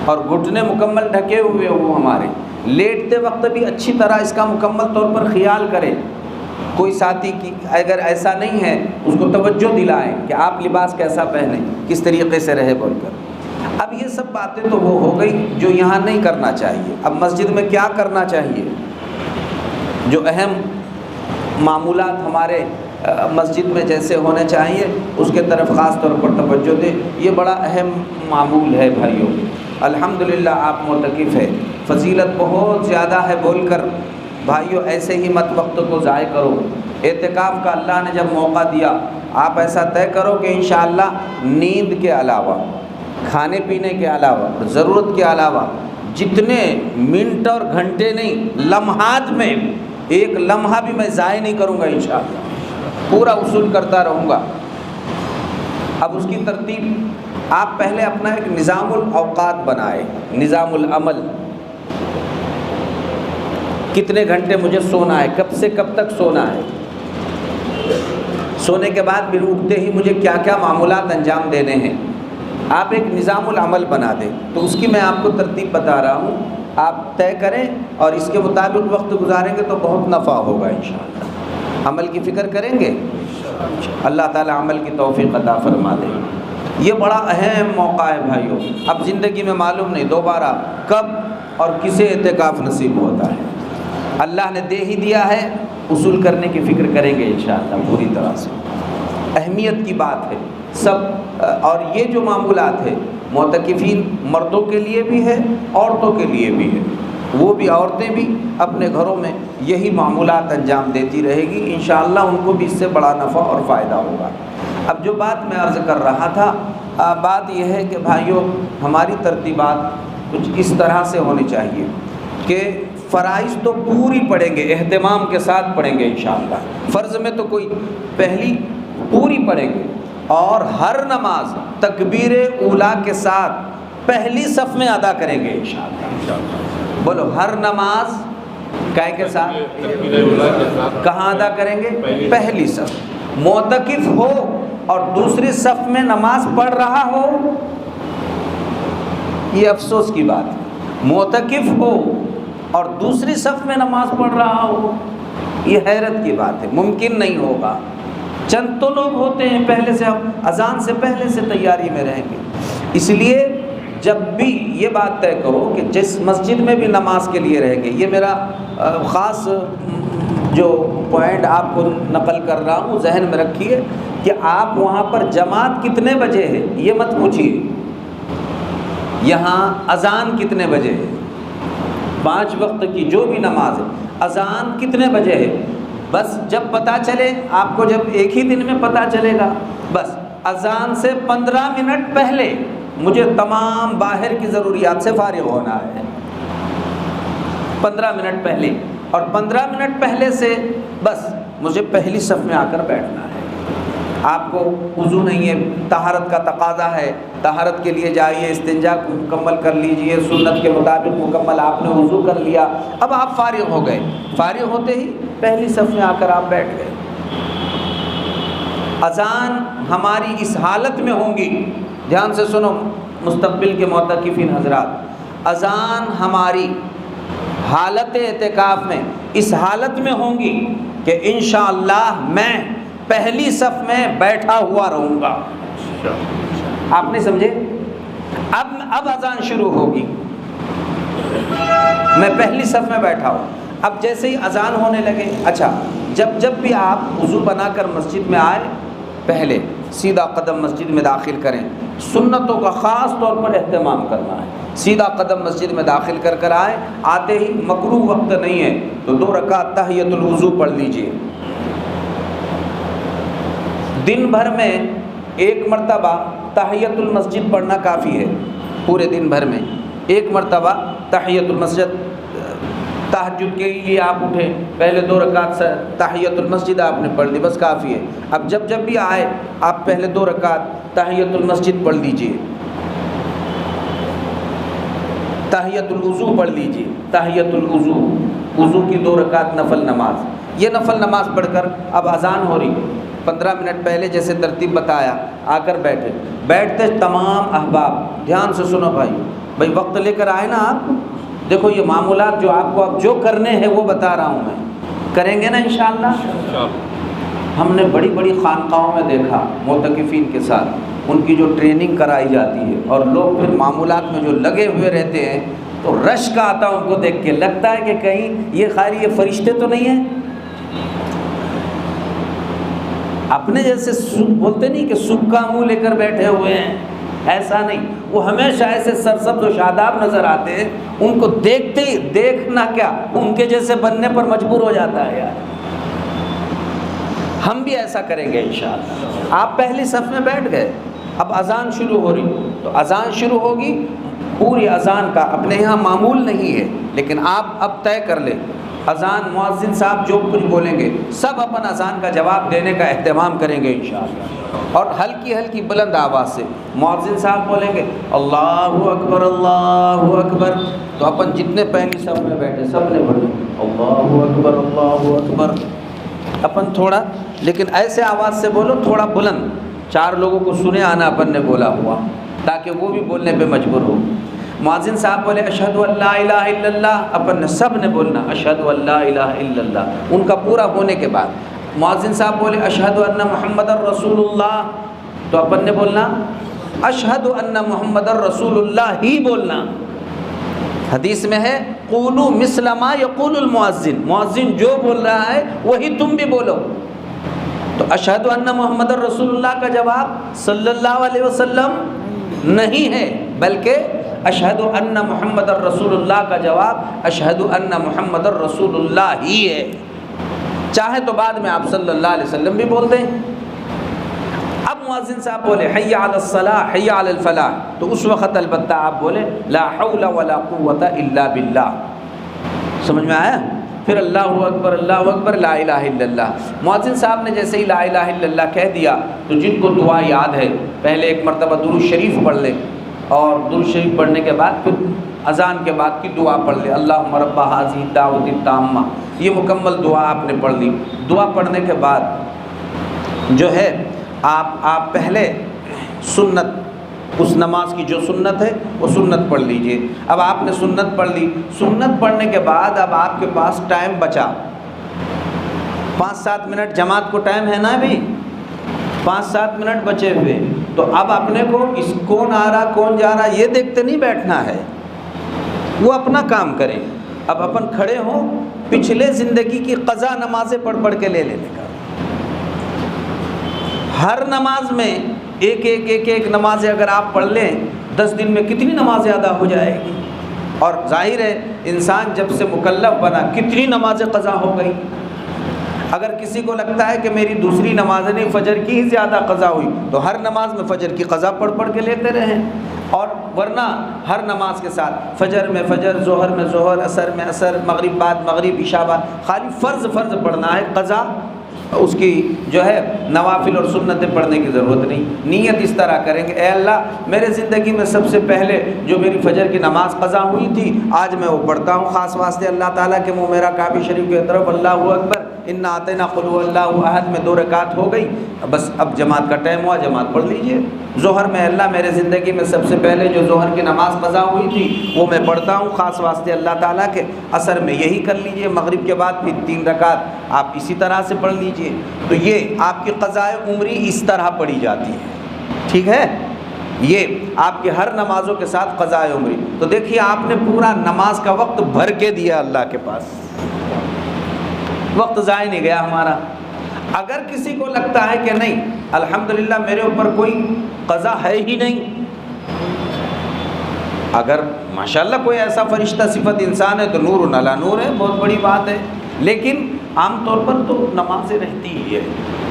اور گھٹنے مکمل ڈھکے ہوئے ہوں ہمارے، لیٹتے وقت بھی اچھی طرح اس کا مکمل طور پر خیال کریں، کوئی ساتھی کی اگر ایسا نہیں ہے اس کو توجہ دلائیں کہ آپ لباس کیسا پہنیں، کس طریقے سے رہے بول کر۔ اب یہ سب باتیں تو وہ ہو گئی جو یہاں نہیں کرنا چاہیے۔ اب مسجد میں کیا کرنا چاہیے؟ جو اہم معمولات ہمارے مسجد میں جیسے ہونے چاہیے اس کے طرف خاص طور پر توجہ دیں۔ یہ بڑا اہم معمول ہے بھائیوں، الحمدللہ آپ معتکف ہے، فضیلت بہت زیادہ ہے بول کر بھائیوں ایسے ہی مت وقت کو ضائع کرو۔ اعتکاف کا اللہ نے جب موقع دیا، آپ ایسا طے کرو کہ انشاءاللہ نیند کے علاوہ، کھانے پینے کے علاوہ، ضرورت کے علاوہ جتنے منٹ اور گھنٹے نہیں، لمحات میں ایک لمحہ بھی میں ضائع نہیں کروں گا انشاءاللہ، پورا اصول کرتا رہوں گا۔ اب اس کی ترتیب آپ پہلے اپنا ایک نظام الاوقات بنائے، نظام العمل، کتنے گھنٹے مجھے سونا ہے، کب سے کب تک سونا ہے، سونے کے بعد پھر اٹھتے ہی مجھے کیا کیا معمولات انجام دینے ہیں، آپ ایک نظام العمل بنا دیں۔ تو اس کی میں آپ کو ترتیب بتا رہا ہوں، آپ طے کریں اور اس کے مطابق وقت گزاریں گے تو بہت نفع ہوگا انشاءاللہ۔ عمل کی فکر کریں گے، اللہ تعالیٰ عمل کی توفیق عطا فرما دے۔ یہ بڑا اہم موقع ہے بھائیوں، اب زندگی میں معلوم نہیں دوبارہ کب اور کسے اعتکاف نصیب ہوتا ہے، اللہ نے دے ہی دیا ہے، اصول کرنے کی فکر کریں گے انشاءاللہ پوری طرح سے۔ اہمیت کی بات ہے سب، اور یہ جو معمولات ہے معتکفین مردوں کے لیے بھی ہے، عورتوں کے لیے بھی ہے، وہ بھی عورتیں بھی اپنے گھروں میں یہی معمولات انجام دیتی رہے گی انشاءاللہ، ان کو بھی اس سے بڑا نفع اور فائدہ ہوگا۔ اب جو بات میں عرض کر رہا تھا، بات یہ ہے کہ بھائیوں ہماری ترتیبات کچھ اس طرح سے ہونی چاہیے کہ فرائض تو پوری پڑھیں گے، اہتمام کے ساتھ پڑھیں گے انشاءاللہ، فرض میں تو کوئی پہلی پوری پڑھیں گے، اور ہر نماز تکبیر اولیٰ کے ساتھ پہلی صف میں ادا کریں گے انشاءاللہ۔ بولو، ہر نماز کائے کے ساتھ، کہاں ادا کریں گے؟ پہلی صف۔ معتکف ہو اور دوسری صف میں نماز پڑھ رہا ہو، یہ افسوس کی بات ہے، معتکف ہو اور دوسری صف میں نماز پڑھ رہا ہو، یہ حیرت کی بات ہے، ممکن نہیں ہوگا۔ چند تو لوگ ہوتے ہیں پہلے سے، ہم اذان سے پہلے سے تیاری میں رہیں گے، اس لیے جب بھی یہ بات طے کرو کہ جس مسجد میں بھی نماز کے لیے رہیں گے، یہ میرا خاص جو پوائنٹ آپ کو نقل کر رہا ہوں ذہن میں رکھیے کہ آپ وہاں پر جماعت کتنے بجے ہے یہ مت پوچھیے، یہاں اذان کتنے بجے ہے، 5 وقت کی جو بھی نماز ہے اذان کتنے بجے ہے، بس جب پتہ چلے آپ کو، جب ایک ہی دن میں پتہ چلے گا، بس اذان سے 15 منٹ پہلے مجھے تمام باہر کی ضروریات سے فارغ ہونا ہے، 15 منٹ پہلے، اور 15 منٹ پہلے سے بس مجھے پہلی صف میں آ کر بیٹھنا ہے۔ آپ کو وضو نہیں ہے، طہارت کا تقاضا ہے، طہارت کے لیے جائیے، استنجا مکمل کر لیجئے، سنت کے مطابق مکمل آپ نے وضو کر لیا، اب آپ فارغ ہو گئے، فارغ ہوتے ہی پہلی صف میں آ کر آپ بیٹھ گئے۔ اذان ہماری اس حالت میں ہوں گی، دھیان سے سنو مستقبل کے معتکفین حضرات، اذان ہماری حالت اعتکاف میں اس حالت میں ہوں گی کہ انشاءاللہ میں پہلی صف میں بیٹھا ہوا رہوں گا۔ آپ نے سمجھے؟ اب اذان شروع ہوگی، میں پہلی صف میں بیٹھا ہوں، اب جیسے ہی اذان ہونے لگے، اچھا جب بھی آپ وضو بنا کر مسجد میں آئے، پہلے سیدھا قدم مسجد میں داخل کریں، سنتوں کا خاص طور پر اہتمام کرنا ہے، سیدھا قدم مسجد میں داخل کر آئے، آتے ہی مکروہ وقت نہیں ہے تو 2 رکعت تحیۃ الوضو پڑھ لیجئے۔ دن بھر میں 1 مرتبہ تحیۃ المسجد پڑھنا کافی ہے، پورے دن بھر میں 1 مرتبہ تحیۃ المسجد تہجد کے لیے آپ اٹھے، پہلے 2 رکعت سے تحیۃ المسجد آپ نے پڑھ لی، بس کافی ہے۔ اب جب بھی آئے آپ پہلے 2 رکعت تحیۃ المسجد پڑھ لیجئے، تحیۃ الوضو پڑھ لیجئے، تحیۃ الوضو، وضو کی 2 رکعت نفل نماز۔ یہ نفل نماز پڑھ کر اب اذان ہو رہی، 15 منٹ پہلے جیسے ترتیب بتایا آ کر بیٹھتے تمام احباب دھیان سے سنو بھائی وقت لے کر آئے نا آپ، دیکھو یہ معمولات جو آپ کو اب جو کرنے ہیں وہ بتا رہا ہوں میں، کریں گے نا انشاءاللہ۔ ہم نے بڑی بڑی خانقاہوں میں دیکھا معتکفین کے ساتھ ان کی جو ٹریننگ کرائی جاتی ہے، اور لوگ پھر معمولات میں جو لگے ہوئے رہتے ہیں تو رش کا آتا ان کو دیکھ کے، لگتا ہے کہ کہیں یہ خالی یہ فرشتے تو نہیں ہیں، اپنے جیسے بولتے نہیں کہ سکا منہ لے کر بیٹھے ہوئے ہیں، ایسا نہیں، وہ ہمیشہ ایسے سرسبز و شاداب نظر آتے ہیں، ان کو دیکھتے ہی دیکھنا کیا ان کے جیسے بننے پر مجبور ہو جاتا ہے یار۔ ہم بھی ایسا کریں گے انشاءاللہ۔ آپ پہلی صف میں بیٹھ گئے، اب اذان شروع ہو رہی، تو اذان شروع ہوگی، پوری اذان کا اپنے یہاں معمول نہیں ہے، لیکن آپ اب طے کر لیں اذان مؤذن صاحب جو کچھ بولیں گے سب اپن اذان کا جواب دینے کا اہتمام کریں گے انشاءاللہ، اور ہلکی بلند آواز سے مؤذن صاحب بولیں گے اللہ اکبر اللہ اکبر، تو اپن جتنے پہلی صف میں بیٹھے سب نے بولے اللہ اکبر اللہ اکبر، اپن تھوڑا لیکن ایسے آواز سے بولو تھوڑا بلند، 4 لوگوں کو سنے آنا اپن نے بولا ہوا، تاکہ وہ بھی بولنے پہ مجبور ہو۔ مؤذن صاحب بولے اشہد ان لا الہ الا اللہ، اپن نے سب نے بولنا اشہد ان لا الہ الا اللہ، ان کا پورا ہونے کے بعد مؤذن صاحب بولے اشہد ان محمد الرسول اللہ، تو اپن نے بولنا اشہد ان محمد الرسول اللہ ہی بولنا۔ حدیث میں ہے قولوا مثل ما یقول المؤذن، مؤذن جو بول رہا ہے وہی تم بھی بولو، تو اشہد ان محمد الرسول اللہ کا جواب صلی اللہ علیہ وسلم نہیں ہے، بلکہ اشہد ان محمد الرسول اللہ کا جواب اشہد ان محمد الرسول اللہ ہی ہے، چاہے تو بعد میں آپ صلی اللہ علیہ وسلم بھی بول دیں۔ اب مؤذن صاحب بولے حی علی الصلاح حی علی الفلاح، تو اس وقت البتہ آپ بولے لا حول ولا قوت الا باللہ، سمجھ میں آیا؟ پھر اللہ اکبر لا الہ الا اللہ۔ مؤذن صاحب نے جیسے ہی لا الہ الا اللہ کہہ دیا تو جن کو دعا یاد ہے پہلے ایک مرتبہ درود شریف پڑھ لیں، اور درود شریف پڑھنے کے بعد پھر اذان کے بعد کی دعا پڑھ لیں اللہم رب ھذہ الدعوۃ التامہ، یہ مکمل دعا آپ نے پڑھ لی۔ دعا پڑھنے کے بعد جو ہے آپ پہلے سنت، اس نماز کی جو سنت ہے وہ سنت پڑھ لیجئے۔ اب آپ نے سنت پڑھ لی، سنت پڑھنے کے بعد اب آپ کے پاس ٹائم بچا 5-7 منٹ، جماعت کو ٹائم ہے نا ابھی 5-7 منٹ بچے ہوئے، تو اب اپنے کو اس کون آ رہا کون جا رہا یہ دیکھتے نہیں بیٹھنا ہے، وہ اپنا کام کریں۔ اب اپن کھڑے ہوں، پچھلے زندگی کی قضا نمازیں پڑھ کے لے لینے کا، ہر نماز میں ایک نمازیں اگر آپ پڑھ لیں 10 دن میں کتنی نمازیں ادا ہو جائے گی، اور ظاہر ہے انسان جب سے مکلف بنا کتنی نمازیں قضا ہو گئی۔ اگر کسی کو لگتا ہے کہ میری دوسری نماز نہیں فجر کی ہی زیادہ قضا ہوئی، تو ہر نماز میں فجر کی قضا پڑھ کے لیتے رہیں، اور ورنہ ہر نماز کے ساتھ فجر میں فجر، ظہر میں ظہر، عصر میں عصر، مغرب بعد مغرب، عشاء بعد، خالی فرض پڑھنا ہے، قضا اس کی جو ہے نوافل اور سنتیں پڑھنے کی ضرورت نہیں۔ نیت اس طرح کریں کہ اے اللہ میرے زندگی میں سب سے پہلے جو میری فجر کی نماز قضا ہوئی تھی آج میں وہ پڑھتا ہوں، خاص واسطے اللہ تعالیٰ کے منہ میرا کعبہ شریف کی طرف، اللہ اکبر، انا اعطینا قل هو اللہ احد میں 2 رکعت ہو گئی، بس اب جماعت کا ٹائم ہوا، جماعت پڑھ لیجئے۔ ظہر میں اللہ میرے زندگی میں سب سے پہلے جو ظہر کی نماز قضا ہوئی تھی وہ میں پڑھتا ہوں، خاص واسطے اللہ تعالیٰ کے، عصر میں یہی کر لیجئے، مغرب کے بعد پھر 3 رکعت آپ اسی طرح سے پڑھ لیجئے۔ تو یہ آپ کی قضائے عمری اس طرح پڑھی جاتی ہے، ٹھیک ہے؟ یہ آپ کی ہر نمازوں کے ساتھ قضائے عمری۔ تو دیکھیے آپ نے پورا نماز کا وقت بھر کے دیا اللہ کے پاس، وقت ضائع نہیں گیا ہمارا۔ اگر کسی کو لگتا ہے کہ نہیں الحمدللہ میرے اوپر کوئی قضا ہے ہی نہیں، اگر ماشاءاللہ کوئی ایسا فرشتہ صفت انسان ہے تو نور علی نور ہے، بہت بڑی بات ہے، لیکن عام طور پر تو نمازیں رہتی ہی ہے،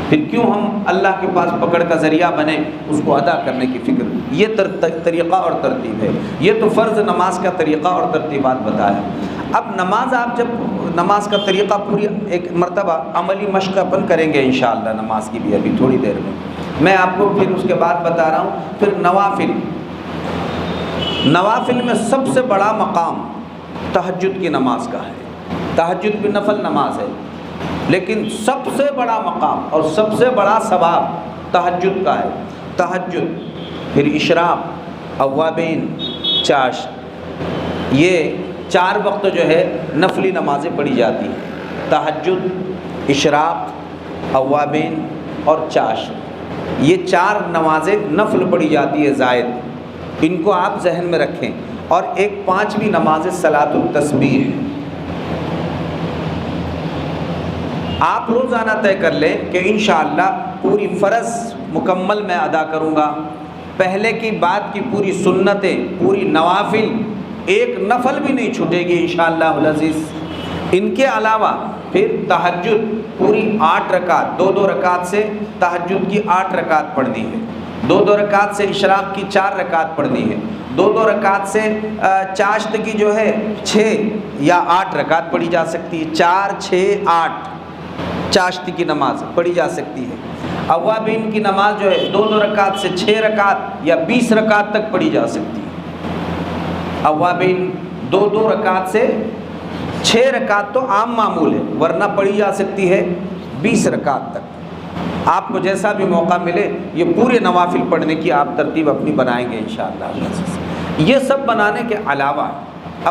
پھر کیوں ہم اللہ کے پاس پکڑ کا ذریعہ بنے اس کو ادا کرنے کی فکر۔ یہ طریقہ اور ترتیب ہے، یہ تو فرض نماز کا طریقہ اور ترتیبات بتایا۔ اب نماز آپ جب نماز کا طریقہ پوری ایک مرتبہ عملی مشق اپن کریں گے انشاءاللہ نماز کی بھی ابھی تھوڑی دیر میں آپ کو پھر اس کے بعد بتا رہا ہوں. پھر نوافل میں سب سے بڑا مقام تہجد کی نماز کا ہے. تہجد بھی نفل نماز ہے لیکن سب سے بڑا مقام اور سب سے بڑا ثواب تہجد کا ہے. تہجد، پھر اشراق، اوابین، چاشت، یہ 4 وقت جو ہے نفلی نمازیں پڑھی جاتی ہیں. تہجد، اشراق، اوابین اور چاشت، یہ 4 نمازیں نفل پڑھی جاتی ہے زائد. ان کو آپ ذہن میں رکھیں. اور ایک 5ویں نماز صلاۃ التسبیح ہے. آپ روزانہ طے کر لیں کہ انشاءاللہ پوری فرض مکمل میں ادا کروں گا. پہلے کی بات کی پوری سنتیں، پوری نوافل، ایک نفل بھی نہیں چھوٹے گی انشاءاللہ العزیز. ان کے علاوہ پھر تہجد پوری 8 رکعت، 2 رکعت سے تہجد کی 8 رکعت پڑھنی ہے. 2 رکعت سے اشراق کی 4 رکعت پڑھنی ہے. 2 رکعت سے چاشت کی جو ہے 6 یا 8 رکعت پڑھی جا سکتی ہے. 4، 6، 8 چاشت کی نماز پڑھی جا سکتی ہے. اوابین کی نماز جو ہے 2 رکعت سے 6 رکعت یا 20 رکعت تک پڑھی جا سکتی ہے. اوابین 2 رکعت سے 6 رکعت تو عام معمول ہے، ورنہ پڑھی جا سکتی ہے 20 رکعت تک. آپ کو جیسا بھی موقع ملے یہ پورے نوافل پڑھنے کی آپ ترتیب اپنی بنائیں گے انشاءاللہ. یہ سب بنانے کے علاوہ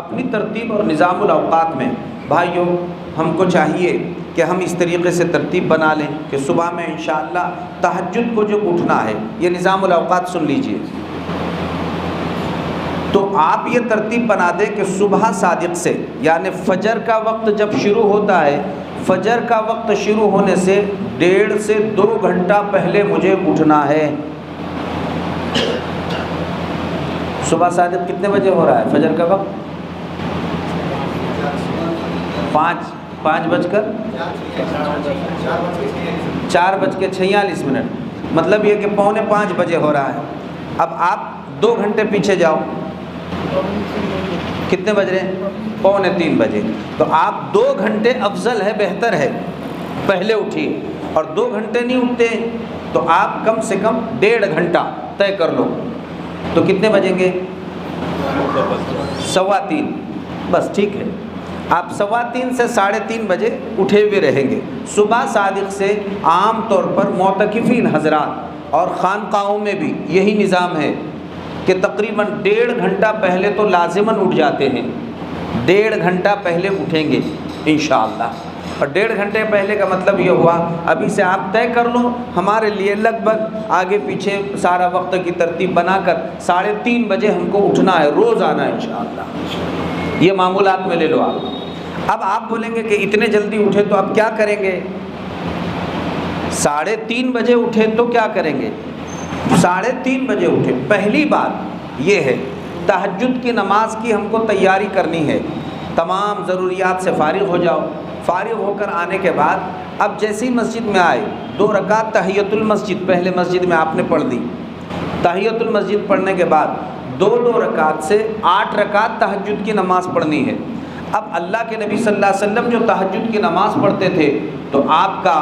اپنی ترتیب اور نظام الاوقات میں بھائیوں ہم کو چاہیے کہ ہم اس طریقے سے ترتیب بنا لیں کہ صبح میں انشاءاللہ تہجد کو جو اٹھنا ہے، یہ نظام الاوقات سن لیجئے. تو آپ یہ ترتیب بنا دیں کہ صبح صادق سے، یعنی فجر کا وقت جب شروع ہوتا ہے، فجر کا وقت شروع ہونے سے 1.5 سے 2 گھنٹہ پہلے مجھے اٹھنا ہے. صبح صادق کتنے بجے ہو رہا ہے فجر کا وقت؟ 4:46 مطلب یہ کہ 4:45 بجے ہو رہا ہے. اب آپ 2 گھنٹے پیچھے جاؤ، کتنے بج رہے ہیں؟ 2:45 بجے. تو آپ 2 گھنٹے افضل ہے، بہتر ہے پہلے اٹھیے. اور 2 گھنٹے نہیں اٹھتے تو آپ کم سے کم 1.5 گھنٹہ طے کر لو. تو کتنے بجیں گے؟ 3:15. بس ٹھیک ہے. آپ 3:15 سے 3:30 بجے اٹھے ہوئے رہیں گے. صبح صادق سے عام طور پر معتکفین حضرات اور خانقاہوں میں بھی یہی نظام ہے کہ تقریباً 1.5 گھنٹہ پہلے تو لازماً اٹھ جاتے ہیں. 1.5 گھنٹہ پہلے اٹھیں گے انشاءاللہ. اور 1.5 گھنٹے پہلے کا مطلب یہ ہوا ابھی سے آپ طے کر لو ہمارے لیے لگ بھگ آگے پیچھے سارا وقت کی ترتیب بنا کر 3:30 بجے ہم کو اٹھنا ہے روزانہ انشاءاللہ. یہ معمولات میں لے لو آپ. اب آپ بولیں گے کہ اتنے جلدی اٹھے تو اب کیا کریں گے؟ 3:30 بجے اٹھے تو کیا کریں گے؟ 3:30 بجے اٹھے. پہلی بات یہ ہے تہجد کی نماز کی ہم کو تیاری کرنی ہے. تمام ضروریات سے فارغ ہو جاؤ. فارغ ہو کر آنے کے بعد اب جیسی مسجد میں آئے 2 رکعت تحیۃ المسجد پہلے مسجد میں آپ نے پڑھ دی. تحیۃ المسجد پڑھنے کے بعد 2 رکعت سے 8 رکعت تہجد کی نماز پڑھنی ہے. اب اللہ کے نبی صلی اللہ علیہ وسلم جو تہجد کی نماز پڑھتے تھے تو آپ کا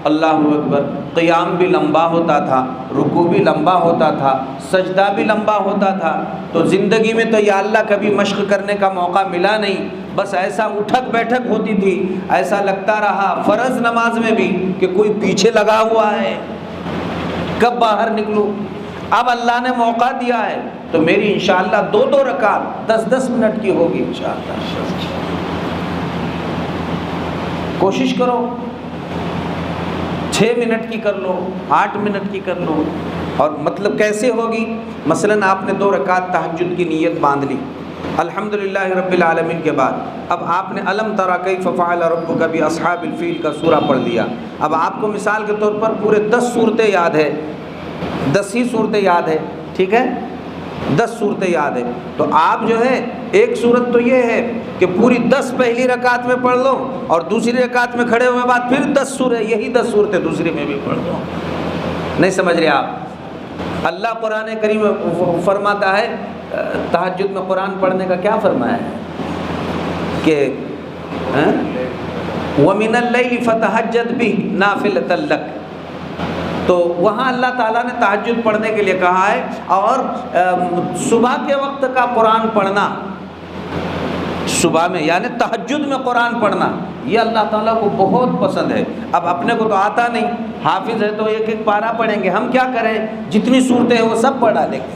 اللہ اکبر قیام بھی لمبا ہوتا تھا، رکوع بھی لمبا ہوتا تھا، سجدہ بھی لمبا ہوتا تھا. تو زندگی میں تو یا اللہ کبھی مشق کرنے کا موقع ملا نہیں، بس ایسا اٹھک بیٹھک ہوتی تھی، ایسا لگتا رہا فرض نماز میں بھی کہ کوئی پیچھے لگا ہوا ہے، کب باہر نکلوں. اب اللہ نے موقع دیا ہے تو میری انشاءاللہ 2 رکعت 10 منٹ کی ہوگی انشاءاللہ. کوشش کرو 6 منٹ کی کر لو، 8 منٹ کی کر لو. اور مطلب کیسے ہوگی؟ مثلاً آپ نے 2 رکعت تہجد کی نیت باندھ لی، الحمدللہ رب العالمین کے بعد اب آپ نے الم تری کیف فعل ربک باصحاب الفیل کا سورہ پڑھ لیا. اب آپ کو مثال کے طور پر پورے 10 صورتیں یاد ہے، 10 ہی صورتیں یاد ہے، ٹھیک ہے، 10 صورتیں یاد ہے. تو آپ جو ہے ایک صورت تو یہ ہے کہ پوری 10 پہلی رکعت میں پڑھ لو اور دوسری رکعت میں کھڑے ہوئے بعد پھر 10 سورہ، یہی 10 صورتیں دوسری میں بھی پڑھ لو. نہیں سمجھ رہے آپ؟ اللہ قرآن کریم میں فرماتا ہے تہجد میں قرآن پڑھنے کا کیا فرمایا ہے؟ کہ وَمِنَ اللَّيْلِ فَتَهَجَّدْ بِهِ نَافِلَةً لَكَ، تو وہاں اللہ تعالیٰ نے تہجد پڑھنے کے لیے کہا ہے، اور صبح کے وقت کا قرآن پڑھنا، صبح میں یعنی تہجد میں قرآن پڑھنا، یہ اللہ تعالیٰ کو بہت پسند ہے۔ اب اپنے کو تو آتا نہیں، حافظ ہے تو ایک ایک پارہ پڑھیں گے، ہم کیا کریں، جتنی صورتیں ہیں وہ سب پڑھ ڈالیں گے۔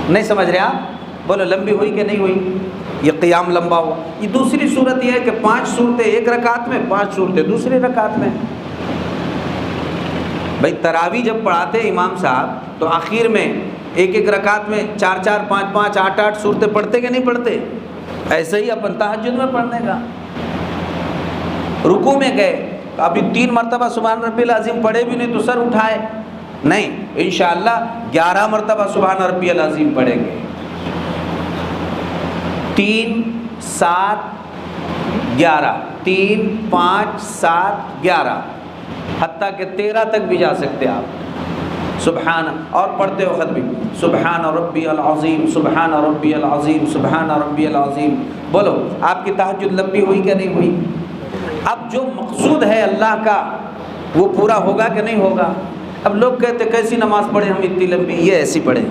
نہیں سمجھ رہے آپ؟ بولو لمبی ہوئی کہ نہیں ہوئی؟ یہ قیام لمبا ہوا۔ یہ دوسری صورت یہ ہے کہ 5 صورتیں ایک رکعت میں، 5 صورتیں دوسری رکعت میں۔ بھائی تراویح جب پڑھاتے امام صاحب تو آخر میں ایک ایک رکعت میں 4 4 5 5 8 8 صورتیں پڑھتے کہ نہیں پڑھتے؟ ایسے ہی اپن تہجد میں پڑھنے کا۔ رکوع میں گئے تو ابھی 3 مرتبہ سبحان ربی العظیم پڑھے بھی نہیں تو سر اٹھائے نہیں، انشاءاللہ 11 مرتبہ سبحان ربی العظیم پڑھیں گے، 3 7 11، 3 5 7 11، حتیٰ کہ 13 تک بھی جا سکتے آپ۔ سبحان، اور پڑھتے وقت بھی سبحان ربی العظیم، سبحان ربی العظیم، سبحان ربی العظیم۔ بولو آپ کی تہجد لمبی ہوئی کہ نہیں ہوئی؟ اب جو مقصود ہے اللہ کا وہ پورا ہوگا کہ نہیں ہوگا؟ اب لوگ کہتے کیسی نماز پڑھیں ہم اتنی لمبی، یہ ایسی پڑھیں،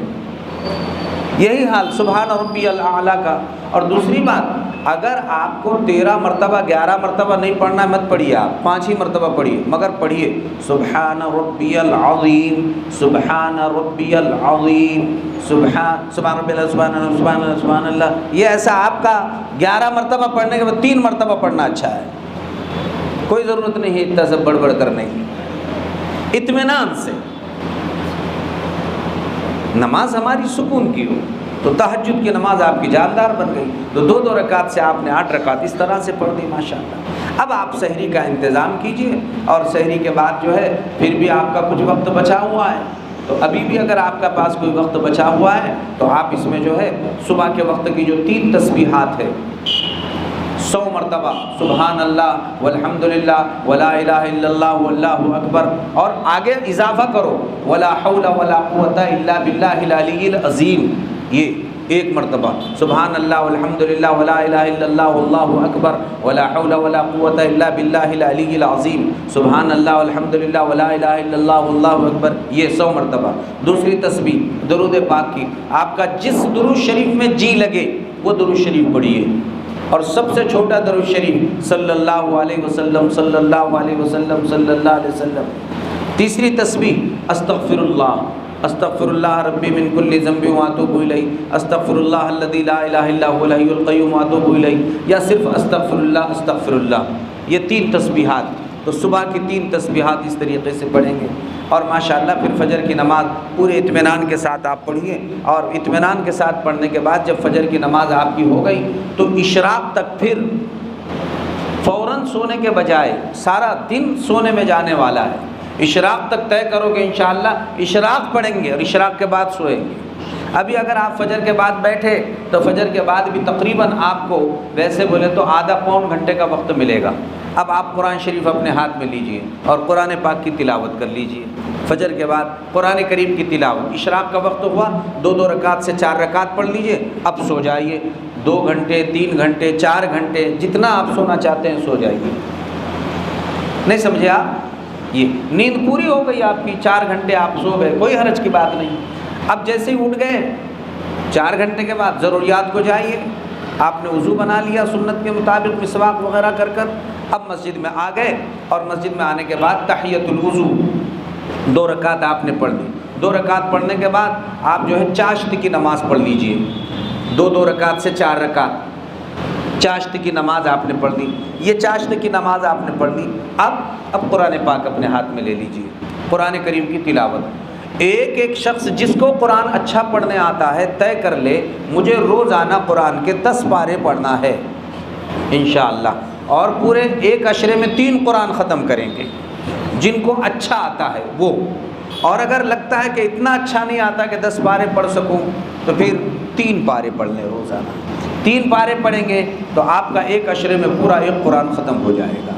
یہی حال سبحان ربی الاعلیٰ کا۔ اور دوسری بات، اگر آپ کو 13 مرتبہ 11 مرتبہ نہیں پڑھنا مت پڑھیے، آپ 5 ہی مرتبہ پڑھیے، مگر پڑھیے سبحان ربی العظیم، سبحان ربی العظیم، سبحان ربی اللہ، سبحان اللہ، سبحان اللہ، سبحان اللہ۔ یہ ایسا آپ کا 11 مرتبہ پڑھنے کے بعد 3 مرتبہ پڑھنا اچھا ہے، کوئی ضرورت نہیں ہے اتنا سب بڑبڑ کرنے کی، اطمینان سے نماز ہماری سکون کی ہو۔ تو تہجد کی نماز آپ کی جاندار بن گئی، تو 2 رکعت سے آپ نے 8 رکعت اس طرح سے پڑھ دی ماشاءاللہ۔ اب آپ سحری کا انتظام کیجئے، اور سحری کے بعد جو ہے پھر بھی آپ کا کچھ وقت بچا ہوا ہے، تو ابھی بھی اگر آپ کا پاس کوئی وقت بچا ہوا ہے تو آپ اس میں جو ہے صبح کے وقت کی جو 3 تسبیحات ہے، 100 مرتبہ سبحان اللہ والحمد للہ ولا الہ الا اللہ واللہ اکبر، اور آگے اضافہ کرو ولا حول ولا قوت الا باللہ العلی العظیم، یہ 1 مرتبہ سبحان اللہ والحمد للہ ولا الہ الا اللہ واللہ اکبر ولا حول ولا قوت الا باللہ العلی العظیم، سبحان اللہ والحمد للہ ولا الہ الا اللہ واللہ اکبر، یہ 100 مرتبہ۔ دوسری تسبیح درود پاک کی، آپ کا جس درود شریف میں جی لگے وہ درود شریف پڑھیے، اور سب سے چھوٹا درود شریف صلی اللہ علیہ وسلم، صلی اللہ علیہ وسلم، صلی اللہ علیہ وسلم۔ تیسری تسبیح استغفر اللہ، استغفر اللہ ربی من کل ذنب واتوب الیہ، استغفر اللہ الذی لا الہ الا هو الحی القیوم واتوب الیہ، یا صرف استغفر اللہ استغفر اللہ۔ یہ 3 تسبیحات، تو صبح کی 3 تسبیحات اس طریقے سے پڑھیں گے، اور ماشاءاللہ پھر فجر کی نماز پورے اطمینان کے ساتھ آپ پڑھیے، اور اطمینان کے ساتھ پڑھنے کے بعد جب فجر کی نماز آپ کی ہو گئی تو اشراق تک پھر فوراً سونے کے بجائے سارا دن سونے میں جانے والا ہے، اشراق تک طے کرو کہ انشاءاللہ اشراق پڑھیں گے اور اشراق کے بعد سوئیں گے۔ ابھی اگر آپ فجر کے بعد بیٹھے تو فجر کے بعد بھی تقریباً آپ کو ویسے بولے تو آدھا پون گھنٹے کا وقت ملے گا۔ اب آپ قرآن شریف اپنے ہاتھ میں لیجئے اور قرآن پاک کی تلاوت کر لیجئے، فجر کے بعد قرآن کریم کی تلاوت، اشراق کا وقت ہوا 2 رکعت سے 4 رکعت پڑھ لیجئے، اب سو جائیے، 2 گھنٹے 3 گھنٹے 4 گھنٹے جتنا آپ سونا چاہتے ہیں سو جائیے۔ نہیں سمجھے آپ؟ یہ نیند پوری ہو گئی آپ کی، 4 گھنٹے آپ سو گئے، کوئی حرج کی بات نہیں۔ اب جیسے ہی اٹھ گئے 4 گھنٹے کے بعد ضروریات کو جائیے، آپ نے وضو بنا لیا سنت کے مطابق مسواک وغیرہ کر کر، اب مسجد میں آ گئے، اور مسجد میں آنے کے بعد تحیۃ الوضو 2 رکعت آپ نے پڑھ لی۔ 2 رکعت پڑھنے کے بعد آپ جو ہے چاشت کی نماز پڑھ لیجئے، 2 رکعت سے 4 رکعت چاشت کی نماز آپ نے پڑھ لی۔ یہ چاشت کی نماز آپ نے پڑھ لی، اب قرآن پاک اپنے ہاتھ میں لے لیجئے، قرآن کریم کی تلاوت۔ ایک شخص جس کو قرآن اچھا پڑھنے آتا ہے طے کر لے مجھے روزانہ قرآن کے 10 پارے پڑھنا ہے انشاءاللہ، اور پورے 1 عشرے میں 3 قرآن ختم کریں گے جن کو اچھا آتا ہے وہ، اور اگر لگتا ہے کہ اتنا اچھا نہیں آتا کہ 10 پارے پڑھ سکوں تو پھر 3 پارے پڑھ لیں روزانہ۔ 3 پارے پڑھیں گے تو آپ کا 1 عشرے میں پورا 1 قرآن ختم ہو جائے گا۔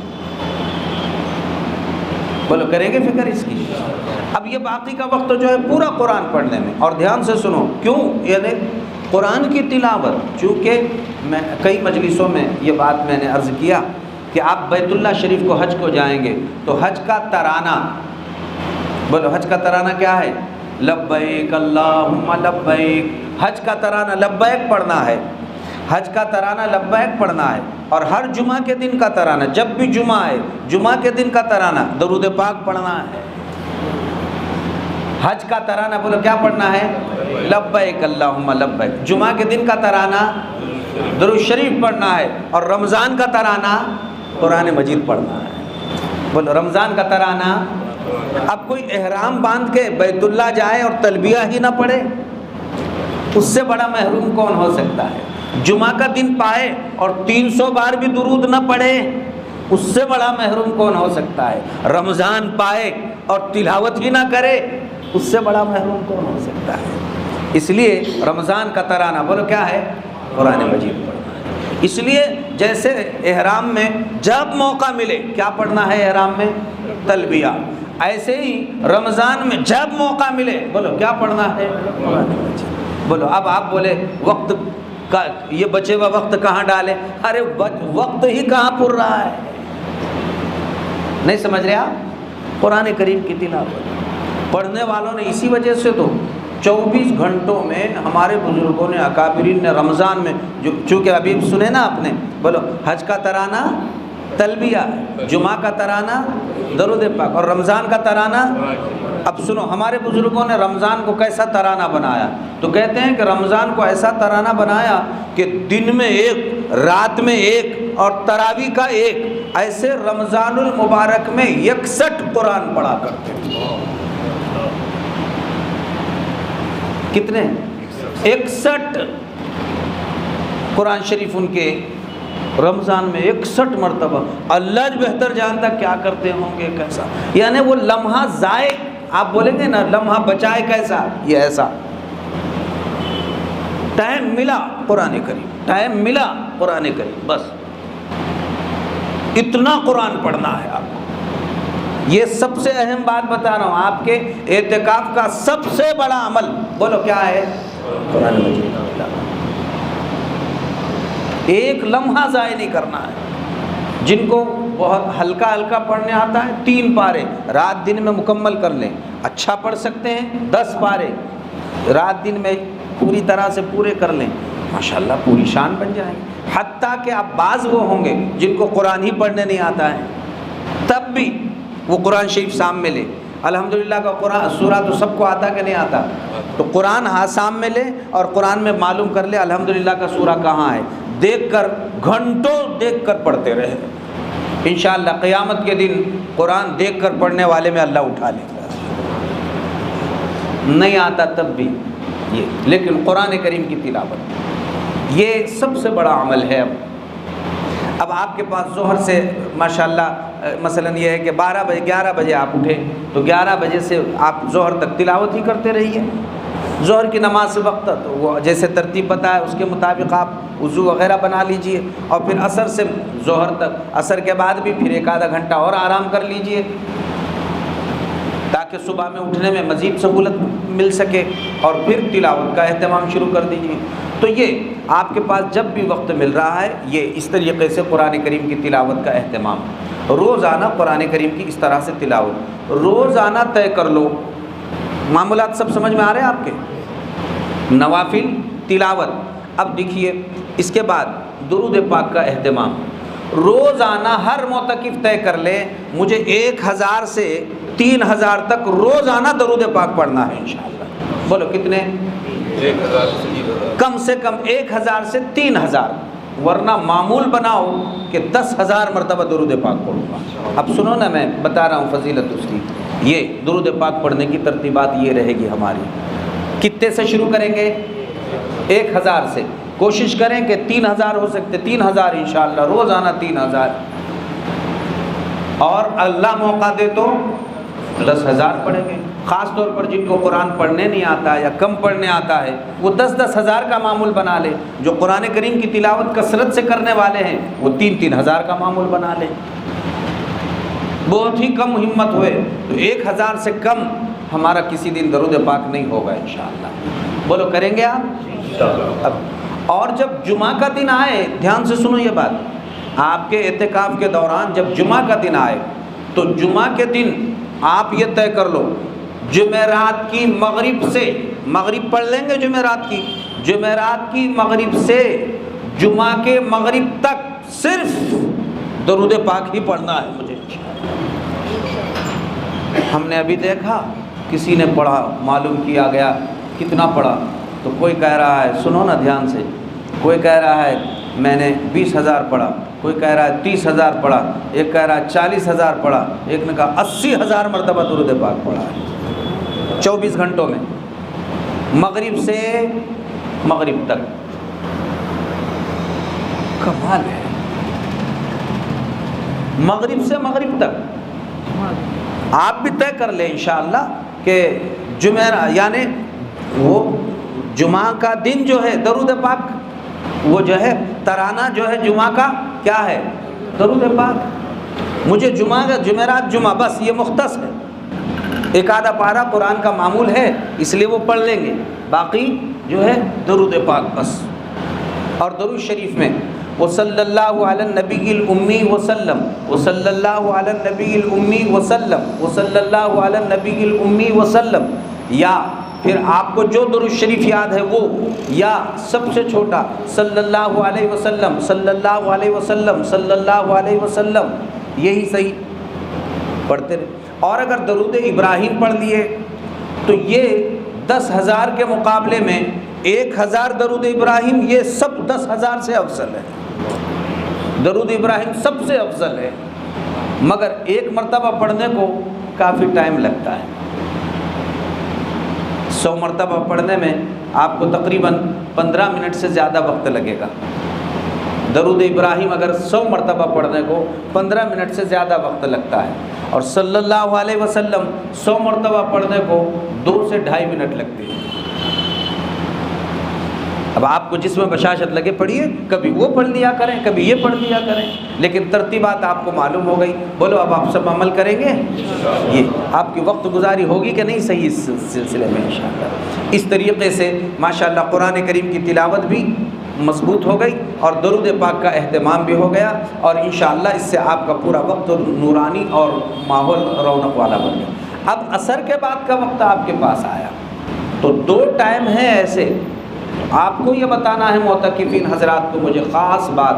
بولو کریں گے فکر اس کی؟ اب یہ باقی کا وقت جو ہے پورا قرآن پڑھنے میں، اور دھیان سے سنو کیوں، یعنی قرآن کی تلاوت، چونکہ میں کئی مجلسوں میں یہ بات میں نے عرض کیا کہ آپ بیت اللہ شریف کو حج کو جائیں گے تو حج کا ترانہ، بولو حج کا ترانہ کیا ہے؟ لبیک اللہم لبیک، حج کا ترانہ لبیک پڑھنا ہے، حج کا ترانہ لبیک پڑھنا ہے، اور ہر جمعہ کے دن کا ترانہ، جب بھی جمعہ ہے جمعہ کے دن کا ترانہ درود پاک پڑھنا ہے۔ حج کا ترانہ بولو کیا پڑھنا ہے؟ لبیک اللہم لبیک۔ جمعہ کے دن کا ترانہ درود شریف پڑھنا ہے، اور رمضان کا ترانہ قرآن مجید پڑھنا ہے۔ بولو رمضان کا ترانہ۔ اب کوئی احرام باندھ کے بیت اللہ جائے اور تلبیہ ہی نہ پڑھے، اس سے بڑا محروم کون ہو سکتا ہے؟ جمعہ کا دن پائے اور 300 بار بھی درود نہ پڑھے، اس سے بڑا محروم کون ہو سکتا ہے؟ رمضان پائے اور تلاوت ہی نہ کرے، اس سے بڑا محروم کون ہو سکتا ہے؟ اس لیے رمضان کا ترانہ بولو کیا ہے؟ قرآن مجید پڑھنا ہے۔ اس لیے جیسے احرام میں جب موقع ملے کیا پڑھنا ہے؟ احرام میں تلبیہ، ایسے ہی رمضان میں جب موقع ملے بولو کیا پڑھنا ہے؟ قرآن مجید۔ بولو اب آپ بولے وقت کا یہ بچے ہوا وقت کہاں ڈالے؟ ارے وقت ہی کہاں پر رہا ہے، نہیں سمجھ رہے آپ؟ قرآن کریم کی تلاوت پڑھنے والوں نے اسی وجہ سے تو 24 گھنٹوں میں ہمارے بزرگوں نے اکابرین نے رمضان میں جو چونکہ ابھی سنے نا آپ نے، بولو حج کا ترانہ تلبیہ، جمعہ کا ترانہ درود پاک، اور رمضان کا ترانہ۔ اب سنو ہمارے بزرگوں نے رمضان کو کیسا ترانہ بنایا، تو کہتے ہیں کہ رمضان کو ایسا ترانہ بنایا کہ دن میں ایک، رات میں ایک، اور تراویح کا ایک، ایسے رمضان المبارک میں 61 قرآن پڑھا کرتے ہیں۔ کتنے؟ 61 قرآن شریف ان کے رمضان میں 61 مرتبہ۔ اللہ بہتر جانتا کیا کرتے ہوں گے، کیسا، یعنی وہ لمحہ ضائع، آپ بولیں گے نا لمحہ بچائے کیسا، یہ ایسا ٹائم ملا قرآن کریم، ٹائم ملا قرآن کریم، بس اتنا قرآن پڑھنا ہے آپ کو۔ یہ سب سے اہم بات بتا رہا ہوں، آپ کے اعتکاف کا سب سے بڑا عمل بولو کیا ہے؟ قرآن مجید۔ ایک لمحہ ضائع نہیں کرنا ہے۔ جن کو بہت ہلکا ہلکا پڑھنے آتا ہے 3 پارے رات دن میں مکمل کر لیں، اچھا پڑھ سکتے ہیں 10 پارے رات دن میں پوری طرح سے پورے کر لیں، ماشاءاللہ پوری شان بن جائیں گے۔ حتیٰ کہ اب بعض وہ ہوں گے جن کو قرآن ہی پڑھنے نہیں آتا ہے، تب بھی وہ قرآن شریف سامنے لے، الحمدللہ کا قرآن سورہ تو سب کو آتا کہ نہیں آتا، تو قرآن ہاتھ سامنے لے اور قرآن میں معلوم کر لے الحمدللہ کا سورہ کہاں ہے، دیکھ کر گھنٹوں دیکھ کر پڑھتے رہے، انشاءاللہ قیامت کے دن قرآن دیکھ کر پڑھنے والے میں اللہ اٹھا لے گا۔ نہیں آتا تب بھی یہ، لیکن قرآن کریم کی تلاوت یہ سب سے بڑا عمل ہے۔ اب آپ کے پاس ظہر سے ماشاءاللہ مثلا یہ ہے کہ 12 بجے 11 بجے آپ اٹھے تو 11 بجے سے آپ ظہر تک تلاوت ہی کرتے رہیے۔ ظہر کی نماز سے وقت تو وہ جیسے ترتیب پتہ ہے اس کے مطابق آپ وضو وغیرہ بنا لیجئے، اور پھر عصر سے ظہر تک، عصر کے بعد بھی پھر 1 آدھا گھنٹہ اور آرام کر لیجئے تاکہ صبح میں اٹھنے میں مزید سہولت مل سکے، اور پھر تلاوت کا اہتمام شروع کر دیجئے۔ تو یہ آپ کے پاس جب بھی وقت مل رہا ہے یہ اس طریقے سے قرآن کریم کی تلاوت کا اہتمام، روزانہ قرآن کریم کی اس طرح سے تلاوت روزانہ طے کر لو۔ معمولات سب سمجھ میں آ رہے ہیں آپ کے؟ نوافل تلاوت۔ اب دیکھیے اس کے بعد درود پاک کا اہتمام، روزانہ ہر معتکف طے کر لے مجھے 1000 سے 3000 تک روزانہ درود پاک پڑھنا ہے انشاءاللہ۔ بولو کتنے؟ 1000 کم سے کم 1000 سے 3000، ورنہ معمول بناؤ کہ 10,000 مرتبہ درود پاک پڑھوں گا۔ اب سنو نا میں بتا رہا ہوں فضیلت اس کی، یہ درود پاک پڑھنے کی ترتیبات یہ رہے گی ہماری۔ کتنے سے شروع کریں گے؟ 1000 سے، کوشش کریں کہ 3000 ہو سکتے 3000 انشاءاللہ، روزانہ 3000، اور اللہ موقع دے تو 10,000 پڑھیں گے۔ خاص طور پر جن کو قرآن پڑھنے نہیں آتا ہے یا کم پڑھنے آتا ہے وہ 10,000 کا معمول بنا لے، جو قرآن کریم کی تلاوت کثرت سے کرنے والے ہیں وہ 3,000 کا معمول بنا لے۔ بہت ہی کم ہمت ہوئے تو 1000 سے کم ہمارا کسی دن درود پاک نہیں ہوگا انشاءاللہ. بولو کریں گے آپ؟ اب اور جب جمعہ کا دن آئے، دھیان سے سنو یہ بات، آپ کے اعتکاف کے دوران جب جمعہ کا دن آئے تو جمعہ کے دن آپ یہ طے کر لو، جمعرات کی مغرب سے، مغرب پڑھ لیں گے جمعرات کی مغرب سے جمعہ کے مغرب تک صرف درود پاک ہی پڑھنا ہے مجھے. ہم نے ابھی دیکھا کسی نے پڑھا، معلوم کیا گیا کتنا پڑھا، تو کوئی کہہ رہا ہے، سنو نا دھیان سے، کوئی کہہ رہا ہے میں نے 20,000 پڑھا، کوئی کہہ رہا ہے 30,000 پڑھا، ایک کہہ رہا ہے 40,000 پڑھا، ایک نے کہا 80,000 مرتبہ درود پاک پڑھا ہے 24 گھنٹوں میں، مغرب سے مغرب تک. کمال ہے، مغرب سے مغرب تک. آپ بھی طے کر لیں انشاءاللہ کہ جمعہ یعنی وہ جمعہ کا دن جو ہے درود پاک، وہ جو ہے ترانہ جو ہے جمعہ کا کیا ہے؟ درود پاک. مجھے جمعرات جمعہ بس یہ مختص ہے، ایک آدھا پارہ قرآن کا معمول ہے اس لیے وہ پڑھ لیں گے، باقی جو ہے درود پاک بس. اور درود شریف میں وصلی اللہ علی النبی الامی وسلم، وصلی اللہ علی النبی الامی وسلم، وصلی اللہ علی النبی الامی وسلم، یا پھر آپ کو جو درود شریف یاد ہے وہ، یا سب سے چھوٹا صلی اللہ علیہ وسلم، صلی اللہ علیہ وسلم، صلی اللہ علیہ وسلم، یہی صحیح پڑھتے رہے. اور اگر درود ابراہیم پڑھ لیے تو یہ 10,000 کے مقابلے میں 1,000 درود ابراہیم یہ سب 10,000 سے افضل ہے. درود ابراہیم سب سے افضل ہے، مگر ایک مرتبہ پڑھنے کو کافی ٹائم لگتا ہے. 100 مرتبہ پڑھنے میں آپ کو تقریباً 15 منٹ سے زیادہ وقت لگے گا. درود ابراہیم اگر 100 مرتبہ پڑھنے کو 15 منٹ سے زیادہ وقت لگتا ہے، اور صلی اللہ علیہ وسلم 100 مرتبہ پڑھنے کو 2 سے 2.5 منٹ لگتے ہیں. اب آپ کو جس میں بشاشت لگے پڑھیے، کبھی وہ پڑھ لیا کریں، کبھی یہ پڑھ لیا کریں، لیکن ترتیبات آپ کو معلوم ہو گئی. بولو اب آپ سب عمل کریں گے؟ یہ آپ کی وقت گزاری ہوگی کہ نہیں صحیح اس سلسلے میں انشاءاللہ. اس طریقے سے ماشاءاللہ قرآن کریم کی تلاوت بھی مضبوط ہو گئی اور درود پاک کا اہتمام بھی ہو گیا، اور انشاءاللہ اس سے آپ کا پورا وقت نورانی اور ماحول رونق والا بن گیا. اب عصر کے بعد کا وقت آپ کے پاس آیا تو 2 ٹائم ہیں ایسے. آپ کو یہ بتانا ہے معتکفین حضرات کو، مجھے خاص بات،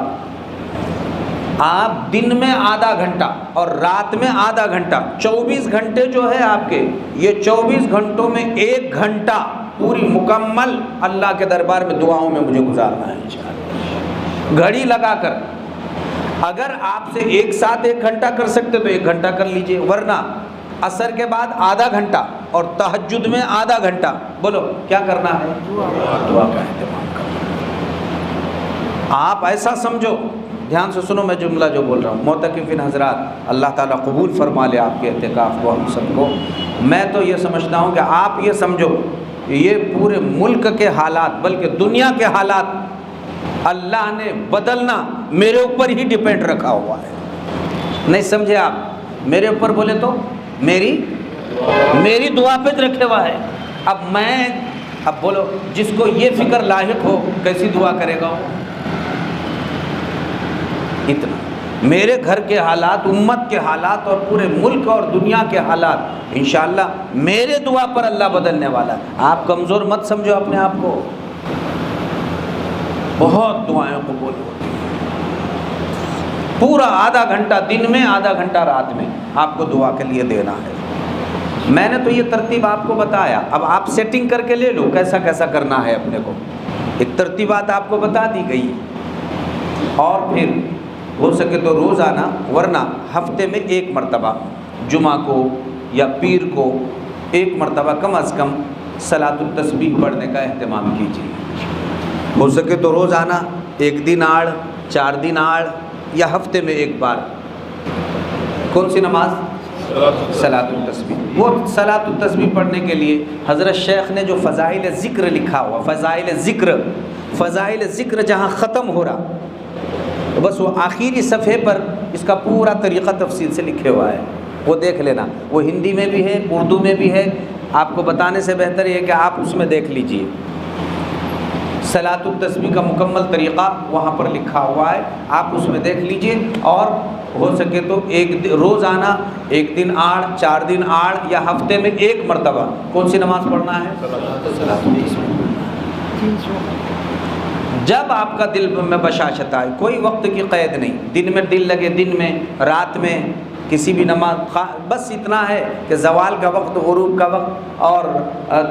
آپ دن میں آدھا گھنٹہ اور رات میں آدھا گھنٹہ، 24 گھنٹے جو ہے آپ کے، یہ 24 گھنٹوں میں 1 گھنٹہ پوری مکمل اللہ کے دربار میں دعاؤں میں مجھے گزارنا ہے انشاءاللہ. گھڑی لگا کر، اگر آپ سے ایک ساتھ 1 گھنٹہ کر سکتے تو 1 گھنٹہ کر لیجئے، ورنہ عصر کے بعد آدھا گھنٹہ اور تہجد میں آدھا گھنٹہ. بولو کیا کرنا ہے؟ دعا کا اہتمام کرنا. آپ ایسا سمجھو، دھیان سے سنو میں جملہ جو بول رہا ہوں، معتکفین حضرات اللہ تعالیٰ قبول فرما لے آپ کے اعتکاف کو، ہم سب کو. میں تو یہ سمجھتا ہوں کہ آپ یہ سمجھو یہ پورے ملک کے حالات بلکہ دنیا کے حالات اللہ نے بدلنا میرے اوپر ہی ڈیپینڈ رکھا ہوا ہے. نہیں سمجھے آپ؟ میرے اوپر بولے تو میری دعا پہ رکھے ہوا ہے. اب بولو جس کو یہ فکر لاحق ہو کیسی دعا کرے گا؟ اتنا میرے گھر کے حالات، امت کے حالات اور پورے ملک اور دنیا کے حالات انشاءاللہ میرے دعا پر اللہ بدلنے والا ہے. آپ کمزور مت سمجھو اپنے آپ کو، بہت دعائیں قبول ہوتی ہیں. پورا آدھا گھنٹہ دن میں، آدھا گھنٹہ رات میں آپ کو دعا کے لیے دینا ہے. میں نے تو یہ ترتیب آپ کو بتایا، اب آپ سیٹنگ کر کے لے لو کیسا کیسا کرنا ہے اپنے کو. ایک ترتیبات آپ کو بتا دی گئی، اور پھر ہو سکے تو روزانہ، ورنہ ہفتے میں 1 مرتبہ جمعہ کو یا پیر کو 1 مرتبہ کم از کم صلاۃ التسبیح پڑھنے کا اہتمام کیجیے. ہو سکے تو روزانہ 1 دن آڑ، 4 دن آڑ، یا ہفتے میں 1 بار. کون سی نماز؟ صلاۃ التسبیح. وہ صلاۃ التسبیح پڑھنے کے لیے حضرت شیخ نے جو فضائل ذکر لکھا ہوا، فضائل ذکر جہاں ختم ہو رہا، بس وہ آخری صفحے پر اس کا پورا طریقہ تفصیل سے لکھے ہوا ہے، وہ دیکھ لینا. وہ ہندی میں بھی ہے، اردو میں بھی ہے، آپ کو بتانے سے بہتر یہ ہے کہ آپ اس میں دیکھ لیجئے، صلاۃ التسبیح کا مکمل طریقہ وہاں پر لکھا ہوا ہے، آپ اس میں دیکھ لیجئے، اور ہو سکے تو روزانہ 1 دن آڑ، 4 دن آڑ، یا ہفتے میں 1 مرتبہ کون سی نماز پڑھنا ہے؟ صلاۃ التسبیح۔ جب آپ کا دل میں بشاشت آئے، کوئی وقت کی قید نہیں، دن میں دل لگے دن میں، رات میں، کسی بھی نماز، بس اتنا ہے کہ زوال کا وقت، غروب کا وقت اور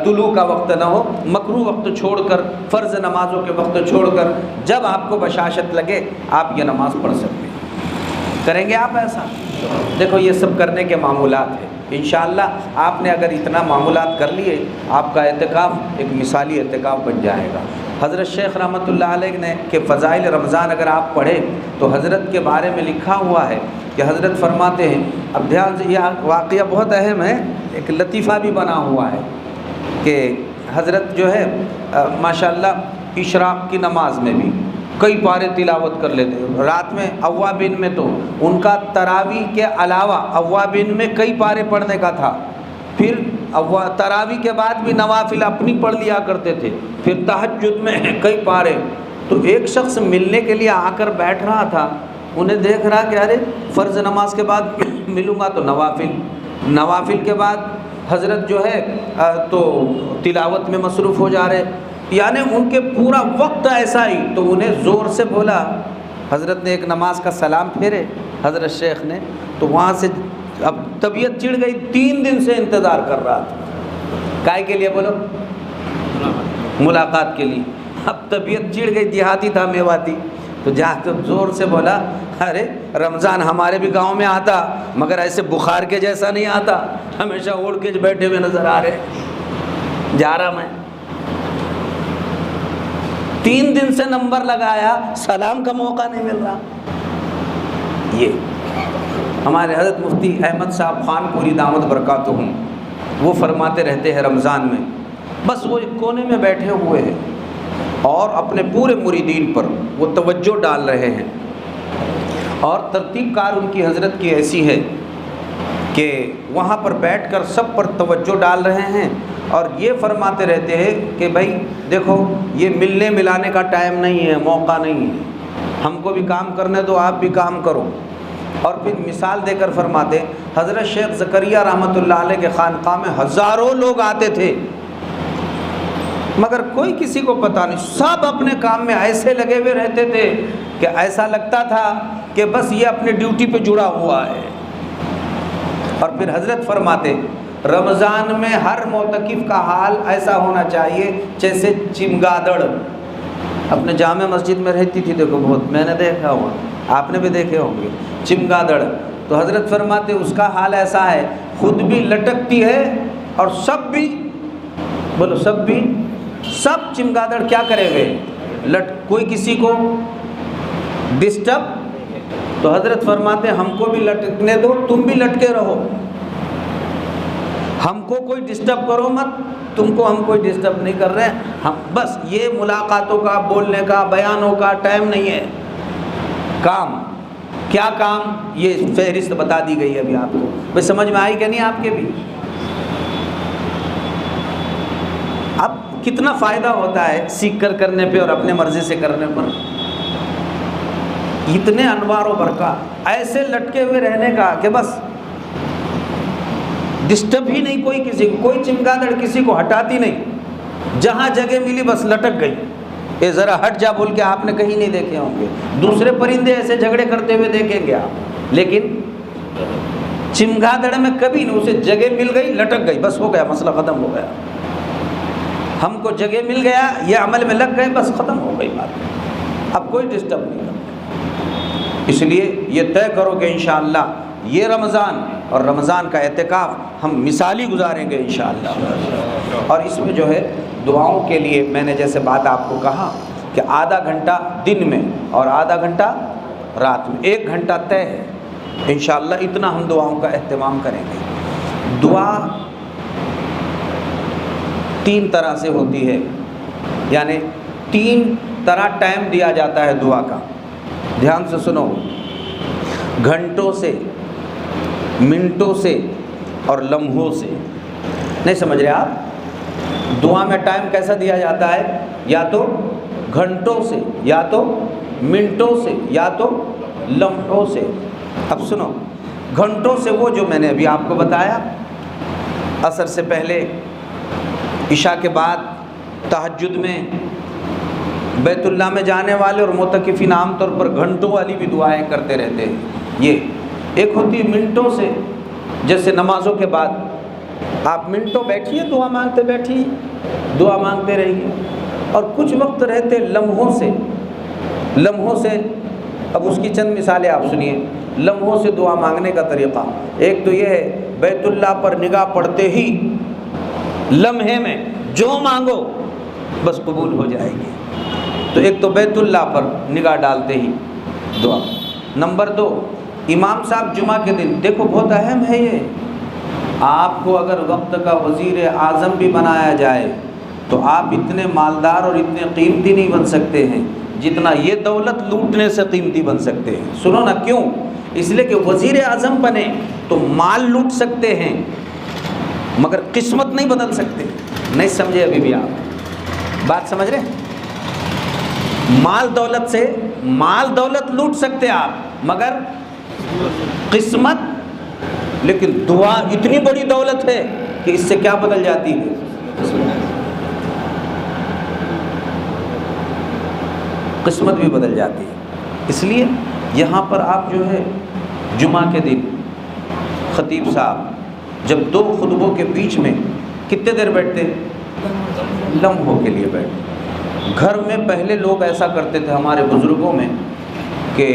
طلوع کا وقت نہ ہو، مکروہ وقت چھوڑ کر، فرض نمازوں کے وقت چھوڑ کر، جب آپ کو بشاشت لگے آپ یہ نماز پڑھ سکتے ہیں۔ کریں گے آپ ایسا؟ دیکھو یہ سب کرنے کے معمولات ہیں، انشاءاللہ آپ نے اگر اتنا معمولات کر لیے، آپ کا اعتکاف ایک مثالی اعتکاف بن جائے گا۔ حضرت شیخ رحمۃ اللہ علیہ نے کہ فضائل رمضان اگر آپ پڑھیں تو حضرت کے بارے میں لکھا ہوا ہے کہ حضرت فرماتے ہیں، اب دھیان سے، یہ واقعہ بہت اہم ہے، ایک لطیفہ بھی بنا ہوا ہے کہ حضرت جو ہے ماشاءاللہ اشراق کی نماز میں بھی کئی پارے تلاوت کر لیتے ہیں، رات میں اوابین میں تو ان کا تراویح کے علاوہ اوابین میں کئی پارے پڑھنے کا تھا، پھر تراویح کے بعد بھی نوافل اپنی پڑھ لیا کرتے تھے، پھر تہجد میں کئی پارے۔ تو ایک شخص ملنے کے لیے آ کر بیٹھ رہا تھا، انہیں دیکھ رہا کہ ارے فرض نماز کے بعد ملوں گا تو نوافل کے بعد حضرت جو ہے تو تلاوت میں مصروف ہو جا رہے، یعنی ان کے پورا وقت ایسا ہی۔ تو انہیں زور سے بولا، حضرت نے ایک نماز کا سلام پھیرے حضرت شیخ نے، تو وہاں سے اب طبیعت چڑ گئی، 3 دن سے انتظار کر رہا تھا، کائے کے لیے بولو؟ ملاقات کے لیے۔ اب طبیعت چڑ گئی، دیہاتی تھا، میواتی، تو جا کے زور سے بولا، ارے رمضان ہمارے بھی گاؤں میں آتا مگر ایسے بخار کے جیسا نہیں آتا، ہمیشہ اوڑھ کے بیٹھے ہوئے نظر آ رہے، جا رہا میں۔ 3 دن سے نمبر لگایا، سلام کا موقع نہیں مل رہا۔ یہ ہمارے حضرت مفتی احمد صاحب خان پوری دامت برکاتہم، وہ فرماتے رہتے ہیں رمضان میں بس وہ ایک کونے میں بیٹھے ہوئے ہیں اور اپنے پورے مریدین پر وہ توجہ ڈال رہے ہیں، اور ترتیب کار ان کی حضرت کی ایسی ہے کہ وہاں پر بیٹھ کر سب پر توجہ ڈال رہے ہیں، اور یہ فرماتے رہتے ہیں کہ بھائی دیکھو یہ ملنے ملانے کا ٹائم نہیں ہے، موقع نہیں ہے، ہم کو بھی کام کرنے دو، آپ بھی کام کرو۔ اور پھر مثال دے کر فرماتے، حضرت شیخ زکریا رحمۃ اللہ علیہ کے خانقاہ میں ہزاروں لوگ آتے تھے مگر کوئی کسی کو پتہ نہیں، سب اپنے کام میں ایسے لگے ہوئے رہتے تھے کہ ایسا لگتا تھا کہ بس یہ اپنے ڈیوٹی پہ جڑا ہوا ہے۔ اور پھر حضرت فرماتے رمضان میں ہر معتکف کا حال ایسا ہونا چاہیے جیسے چمگادڑ اپنے جامع مسجد میں رہتی تھی، دیکھو بہت میں نے دیکھا ہوا، آپ نے بھی دیکھے ہوں گے چمگادڑ، تو حضرت فرماتے اس کا حال ایسا ہے، خود بھی لٹکتی ہے اور سب بھی، بولو سب چمگادڑ کیا کرے ہوئے، کوئی کسی کو ڈسٹرب، تو حضرت فرماتے ہم کو بھی لٹکنے دو، تم بھی لٹکے رہو، ہم کو کوئی ڈسٹرب کرو مت، تم کو ہم کوئی ڈسٹرب نہیں کر رہے، ہم بس یہ ملاقاتوں کا، بولنے کا، بیانوں کا ٹائم نہیں ہے، کام کیا کام، یہ فہرست بتا دی گئی ہے ابھی آپ کو، بھائی سمجھ میں آئی کہ نہیں آپ کے بھی؟ اب کتنا فائدہ ہوتا ہے سیکھ کر کرنے پہ اور اپنے مرضی سے کرنے پر، اتنے انوار و برکات، ایسے لٹکے ہوئے رہنے کا کہ بس ڈسٹرب ہی نہیں کوئی کسی کو، کوئی چمگادڑ کسی کو ہٹاتی نہیں، جہاں جگہ ملی بس لٹک گئی، یہ ذرا ہٹ جا بول کے آپ نے کہیں نہیں دیکھے ہوں گے، دوسرے پرندے ایسے جھگڑے کرتے ہوئے دیکھیں گے آپ، لیکن چمگادڑ میں کبھی نہیں، اسے جگہ مل گئی لٹک گئی، بس ہو گیا مسئلہ ختم ہو گیا، ہم کو جگہ مل گیا، یہ عمل میں لگ گئے، بس ختم ہو گئی بات، اب کوئی ڈسٹرب نہیں کرتا۔ اس لیے یہ طے کرو کہ انشاءاللہ یہ رمضان اور رمضان کا اعتکاف ہم مثالی گزاریں گے انشاءاللہ، اور اس میں جو ہے دعاؤں کے لیے میں نے جیسے بات آپ کو کہا کہ آدھا گھنٹہ دن میں اور آدھا گھنٹہ رات میں، 1 گھنٹہ طے ہے، انشاءاللہ اتنا ہم دعاؤں کا اہتمام کریں گے۔ دعا 3 طرح سے ہوتی ہے، یعنی 3 طرح ٹائم دیا جاتا ہے دعا کا، دھیان سے سنو، گھنٹوں سے، منٹوں سے اور لمحوں سے، نہیں سمجھ رہے آپ؟ دعا میں ٹائم کیسا دیا جاتا ہے؟ یا تو گھنٹوں سے، یا تو منٹوں سے، یا تو لمحوں سے۔ اب سنو، گھنٹوں سے وہ جو میں نے ابھی آپ کو بتایا، عصر سے پہلے، عشاء کے بعد، تہجد میں، بیت اللہ میں جانے والے اور معتکفین عام طور پر گھنٹوں والی بھی دعائیں کرتے رہتے ہیں۔ یہ ایک ہوتی ہے منٹوں سے، جیسے نمازوں کے بعد آپ منٹوں بیٹھیے، دعا مانگتے بیٹھیے، دعا مانگتے رہیے۔ اور کچھ وقت رہتے لمحوں سے، لمحوں سے۔ اب اس کی چند مثالیں آپ سنیے، لمحوں سے دعا مانگنے کا طریقہ۔ ایک تو یہ ہے بیت اللہ پر نگاہ پڑتے ہی لمحے میں جو مانگو بس قبول ہو جائے گی۔ تو ایک تو بیت اللہ پر نگاہ ڈالتے ہی دعا۔ نمبر 2، امام صاحب جمعہ کے دن، دیکھو بہت اہم ہے یہ، آپ کو اگر وقت کا وزیر اعظم بھی بنایا جائے تو آپ اتنے مالدار اور اتنے قیمتی نہیں بن سکتے ہیں جتنا یہ دولت لوٹنے سے قیمتی بن سکتے ہیں۔ سنو نا، کیوں؟ اس لیے کہ وزیر اعظم بنے تو مال لوٹ سکتے ہیں مگر قسمت نہیں بدل سکتے۔ نہیں سمجھے ابھی بھی آپ بات سمجھ رہے ہیں؟ مال دولت لوٹ سکتے آپ مگر قسمت، لیکن دعا اتنی بڑی دولت ہے کہ اس سے کیا بدل جاتی ہے؟ قسمت بھی بدل جاتی ہے۔ اس لیے یہاں پر آپ جو ہے جمعہ کے دن خطیب صاحب جب 2 خطبوں کے بیچ میں کتنے دیر بیٹھتے ہیں؟ لمحوں کے لیے بیٹھتے۔ گھر میں پہلے لوگ ایسا کرتے تھے ہمارے بزرگوں میں کہ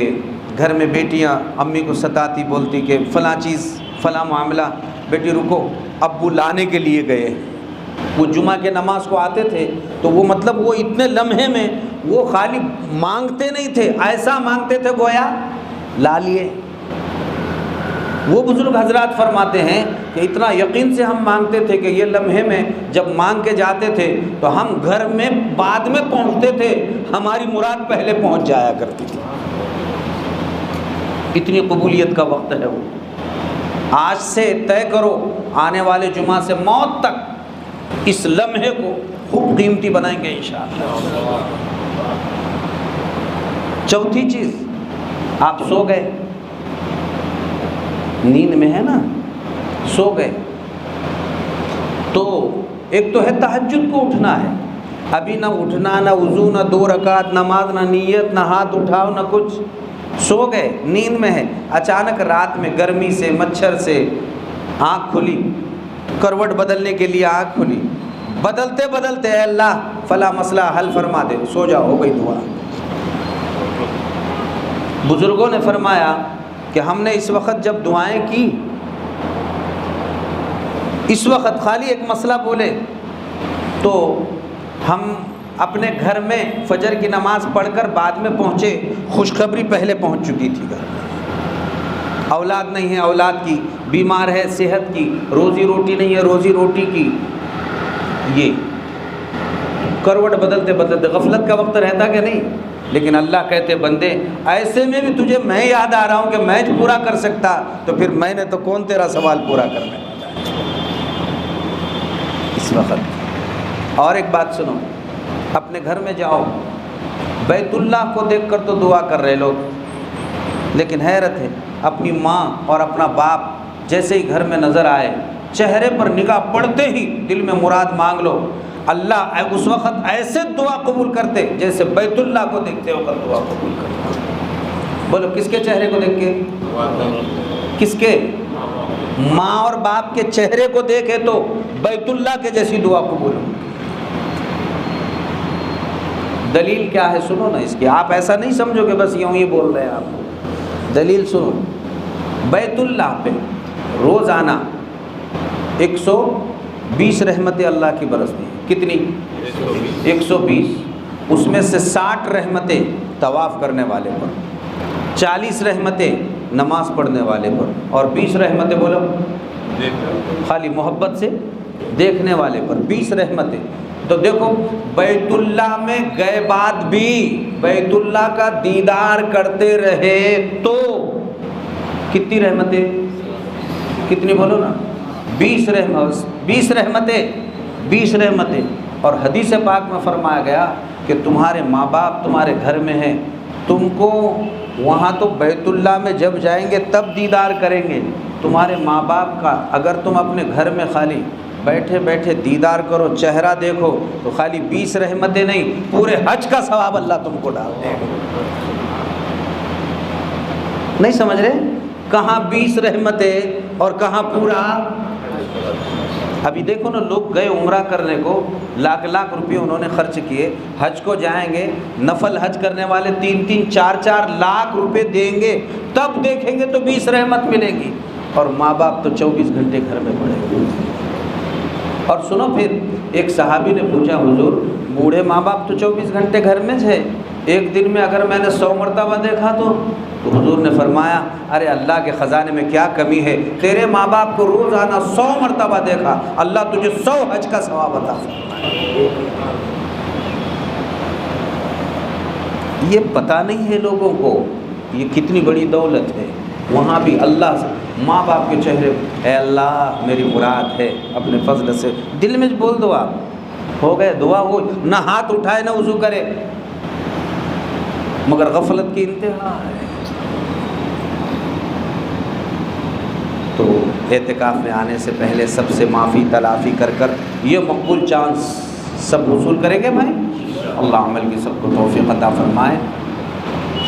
گھر میں بیٹیاں امی کو ستاتی، بولتی کہ فلاں چیز فلاں معاملہ، بیٹی رکو ابو لانے کے لیے گئے۔ وہ جمعہ کے نماز کو آتے تھے تو وہ مطلب وہ اتنے لمحے میں وہ خالی مانگتے نہیں تھے، ایسا مانگتے تھے گویا لا لیے۔ وہ بزرگ حضرات فرماتے ہیں کہ اتنا یقین سے ہم مانگتے تھے کہ یہ لمحے میں جب مانگ کے جاتے تھے تو ہم گھر میں بعد میں پہنچتے تھے، ہماری مراد پہلے پہنچ جایا کرتی تھی۔ اتنی قبولیت کا وقت ہے وہ۔ آج سے طے کرو آنے والے جمعہ سے موت تک اس لمحے کو خوب قیمتی بنائیں گے انشاءاللہ۔ چوتھی چیز، آپ سو گئے، نیند میں ہے نا، سو گئے تو ایک تو ہے تہجد کو اٹھنا ہے، ابھی نہ اٹھنا، نہ وضو، نہ 2 رکعت نماز، نہ نیت، نہ ہاتھ اٹھاؤ، نہ کچھ، سو گئے، نیند میں ہے۔ اچانک رات میں گرمی سے، مچھر سے آنکھ کھلی، کروٹ بدلنے کے لیے آنکھ کھلی، بدلتے بدلتے اے اللہ فلاں مسئلہ حل فرما دے، سو جاؤ، ہو گئی دعا۔ بزرگوں نے فرمایا کہ ہم نے اس وقت جب دعائیں کی، اس وقت خالی ایک مسئلہ بولے تو ہم اپنے گھر میں فجر کی نماز پڑھ کر بعد میں پہنچے، خوشخبری پہلے پہنچ چکی تھی گھر میں۔ اولاد نہیں ہے، اولاد کی، بیمار ہے، صحت کی، روزی روٹی نہیں ہے، روزی روٹی کی۔ یہ کروٹ بدلتے بدلتے غفلت کا وقت رہتا کہ نہیں؟ لیکن اللہ کہتے بندے ایسے میں بھی تجھے میں یاد آ رہا ہوں کہ میں پورا کر سکتا تو پھر میں نے تو کون تیرا سوال پورا کرنے والا ہے اس وقت۔ اور ایک بات سنو، اپنے گھر میں جاؤ، بیت اللہ کو دیکھ کر تو دعا کر رہے لوگ، لیکن حیرت ہے اپنی ماں اور اپنا باپ جیسے ہی گھر میں نظر آئے، چہرے پر نگاہ پڑتے ہی دل میں مراد مانگ لو، اللہ اس وقت ایسے دعا قبول کرتے جیسے بیت اللہ کو دیکھتے ہو کر دعا قبول کرتے۔ بولو کس کے چہرے کو دیکھ کے؟ کس کے؟ ماں اور باپ کے چہرے کو دیکھے تو بیت اللہ کے جیسی دعا قبول ہو۔ دلیل کیا ہے سنو نا اس کی، آپ ایسا نہیں سمجھو کہ بس یوں ہی بول رہے ہیں آپ، دلیل سنو۔ بیت اللہ پہ روزانہ 120 رحمتیں اللہ کی برستی ہیں۔ کتنی؟ 120۔ اس میں سے 60 رحمتیں طواف کرنے والے پر، 40 رحمتیں نماز پڑھنے والے پر، اور 20 رحمتیں بولو خالی محبت سے دیکھنے والے پر، 20 رحمتیں۔ تو دیکھو بیت اللہ میں گئے بعد بھی بیت اللہ کا دیدار کرتے رہے تو کتنی رحمتیں؟ کتنی بولو نا؟ 20 رحمت۔ 20 رحمتیں. اور حدیث پاک میں فرمایا گیا کہ تمہارے ماں باپ تمہارے گھر میں ہیں، تم کو وہاں تو بیت اللہ میں جب جائیں گے تب دیدار کریں گے. تمہارے ماں باپ کا اگر تم اپنے گھر میں خالی بیٹھے بیٹھے دیدار کرو، چہرہ دیکھو، تو خالی 20 رحمتیں نہیں، پورے حج کا ثواب اللہ تم کو ڈال دے گا. نہیں سمجھ رہے؟ کہاں 20 رحمتیں اور کہاں پورا. ابھی دیکھو نا، لوگ گئے عمرہ کرنے کو، لاکھ لاکھ روپے انہوں نے خرچ کیے. حج کو جائیں گے، نفل حج کرنے والے 3-3 4-4 لاکھ روپے دیں گے، تب دیکھیں گے تو 20 رحمت ملے گی. اور ماں باپ تو 24 گھنٹے گھر میں پڑے گے. اور سنو، پھر ایک صحابی نے پوچھا، حضور بوڑھے ماں باپ تو 24 گھنٹے گھر میں تھے، ایک دن میں اگر میں نے 100 مرتبہ دیکھا تو حضور نے فرمایا، ارے اللہ کے خزانے میں کیا کمی ہے، تیرے ماں باپ کو روزانہ 100 مرتبہ دیکھا، اللہ تجھے 100 حج کا ثواب عطا فرمائے. یہ پتہ نہیں ہے لوگوں کو یہ کتنی بڑی دولت ہے. وہاں بھی اللہ سے ماں باپ کے چہرے، اے اللہ میری مراد ہے، اپنے فضل سے دل میں بول دو. آپ ہو گئے، دعا ہو، نہ ہاتھ اٹھائے نہ وضو کرے، مگر غفلت کی انتہا ہے. تو اعتکاف میں آنے سے پہلے سب سے معافی تلافی کر یہ مقبول چانس سب وصول کریں گے بھائی. اللہ عمل کی سب کو توفیق عطا فرمائے.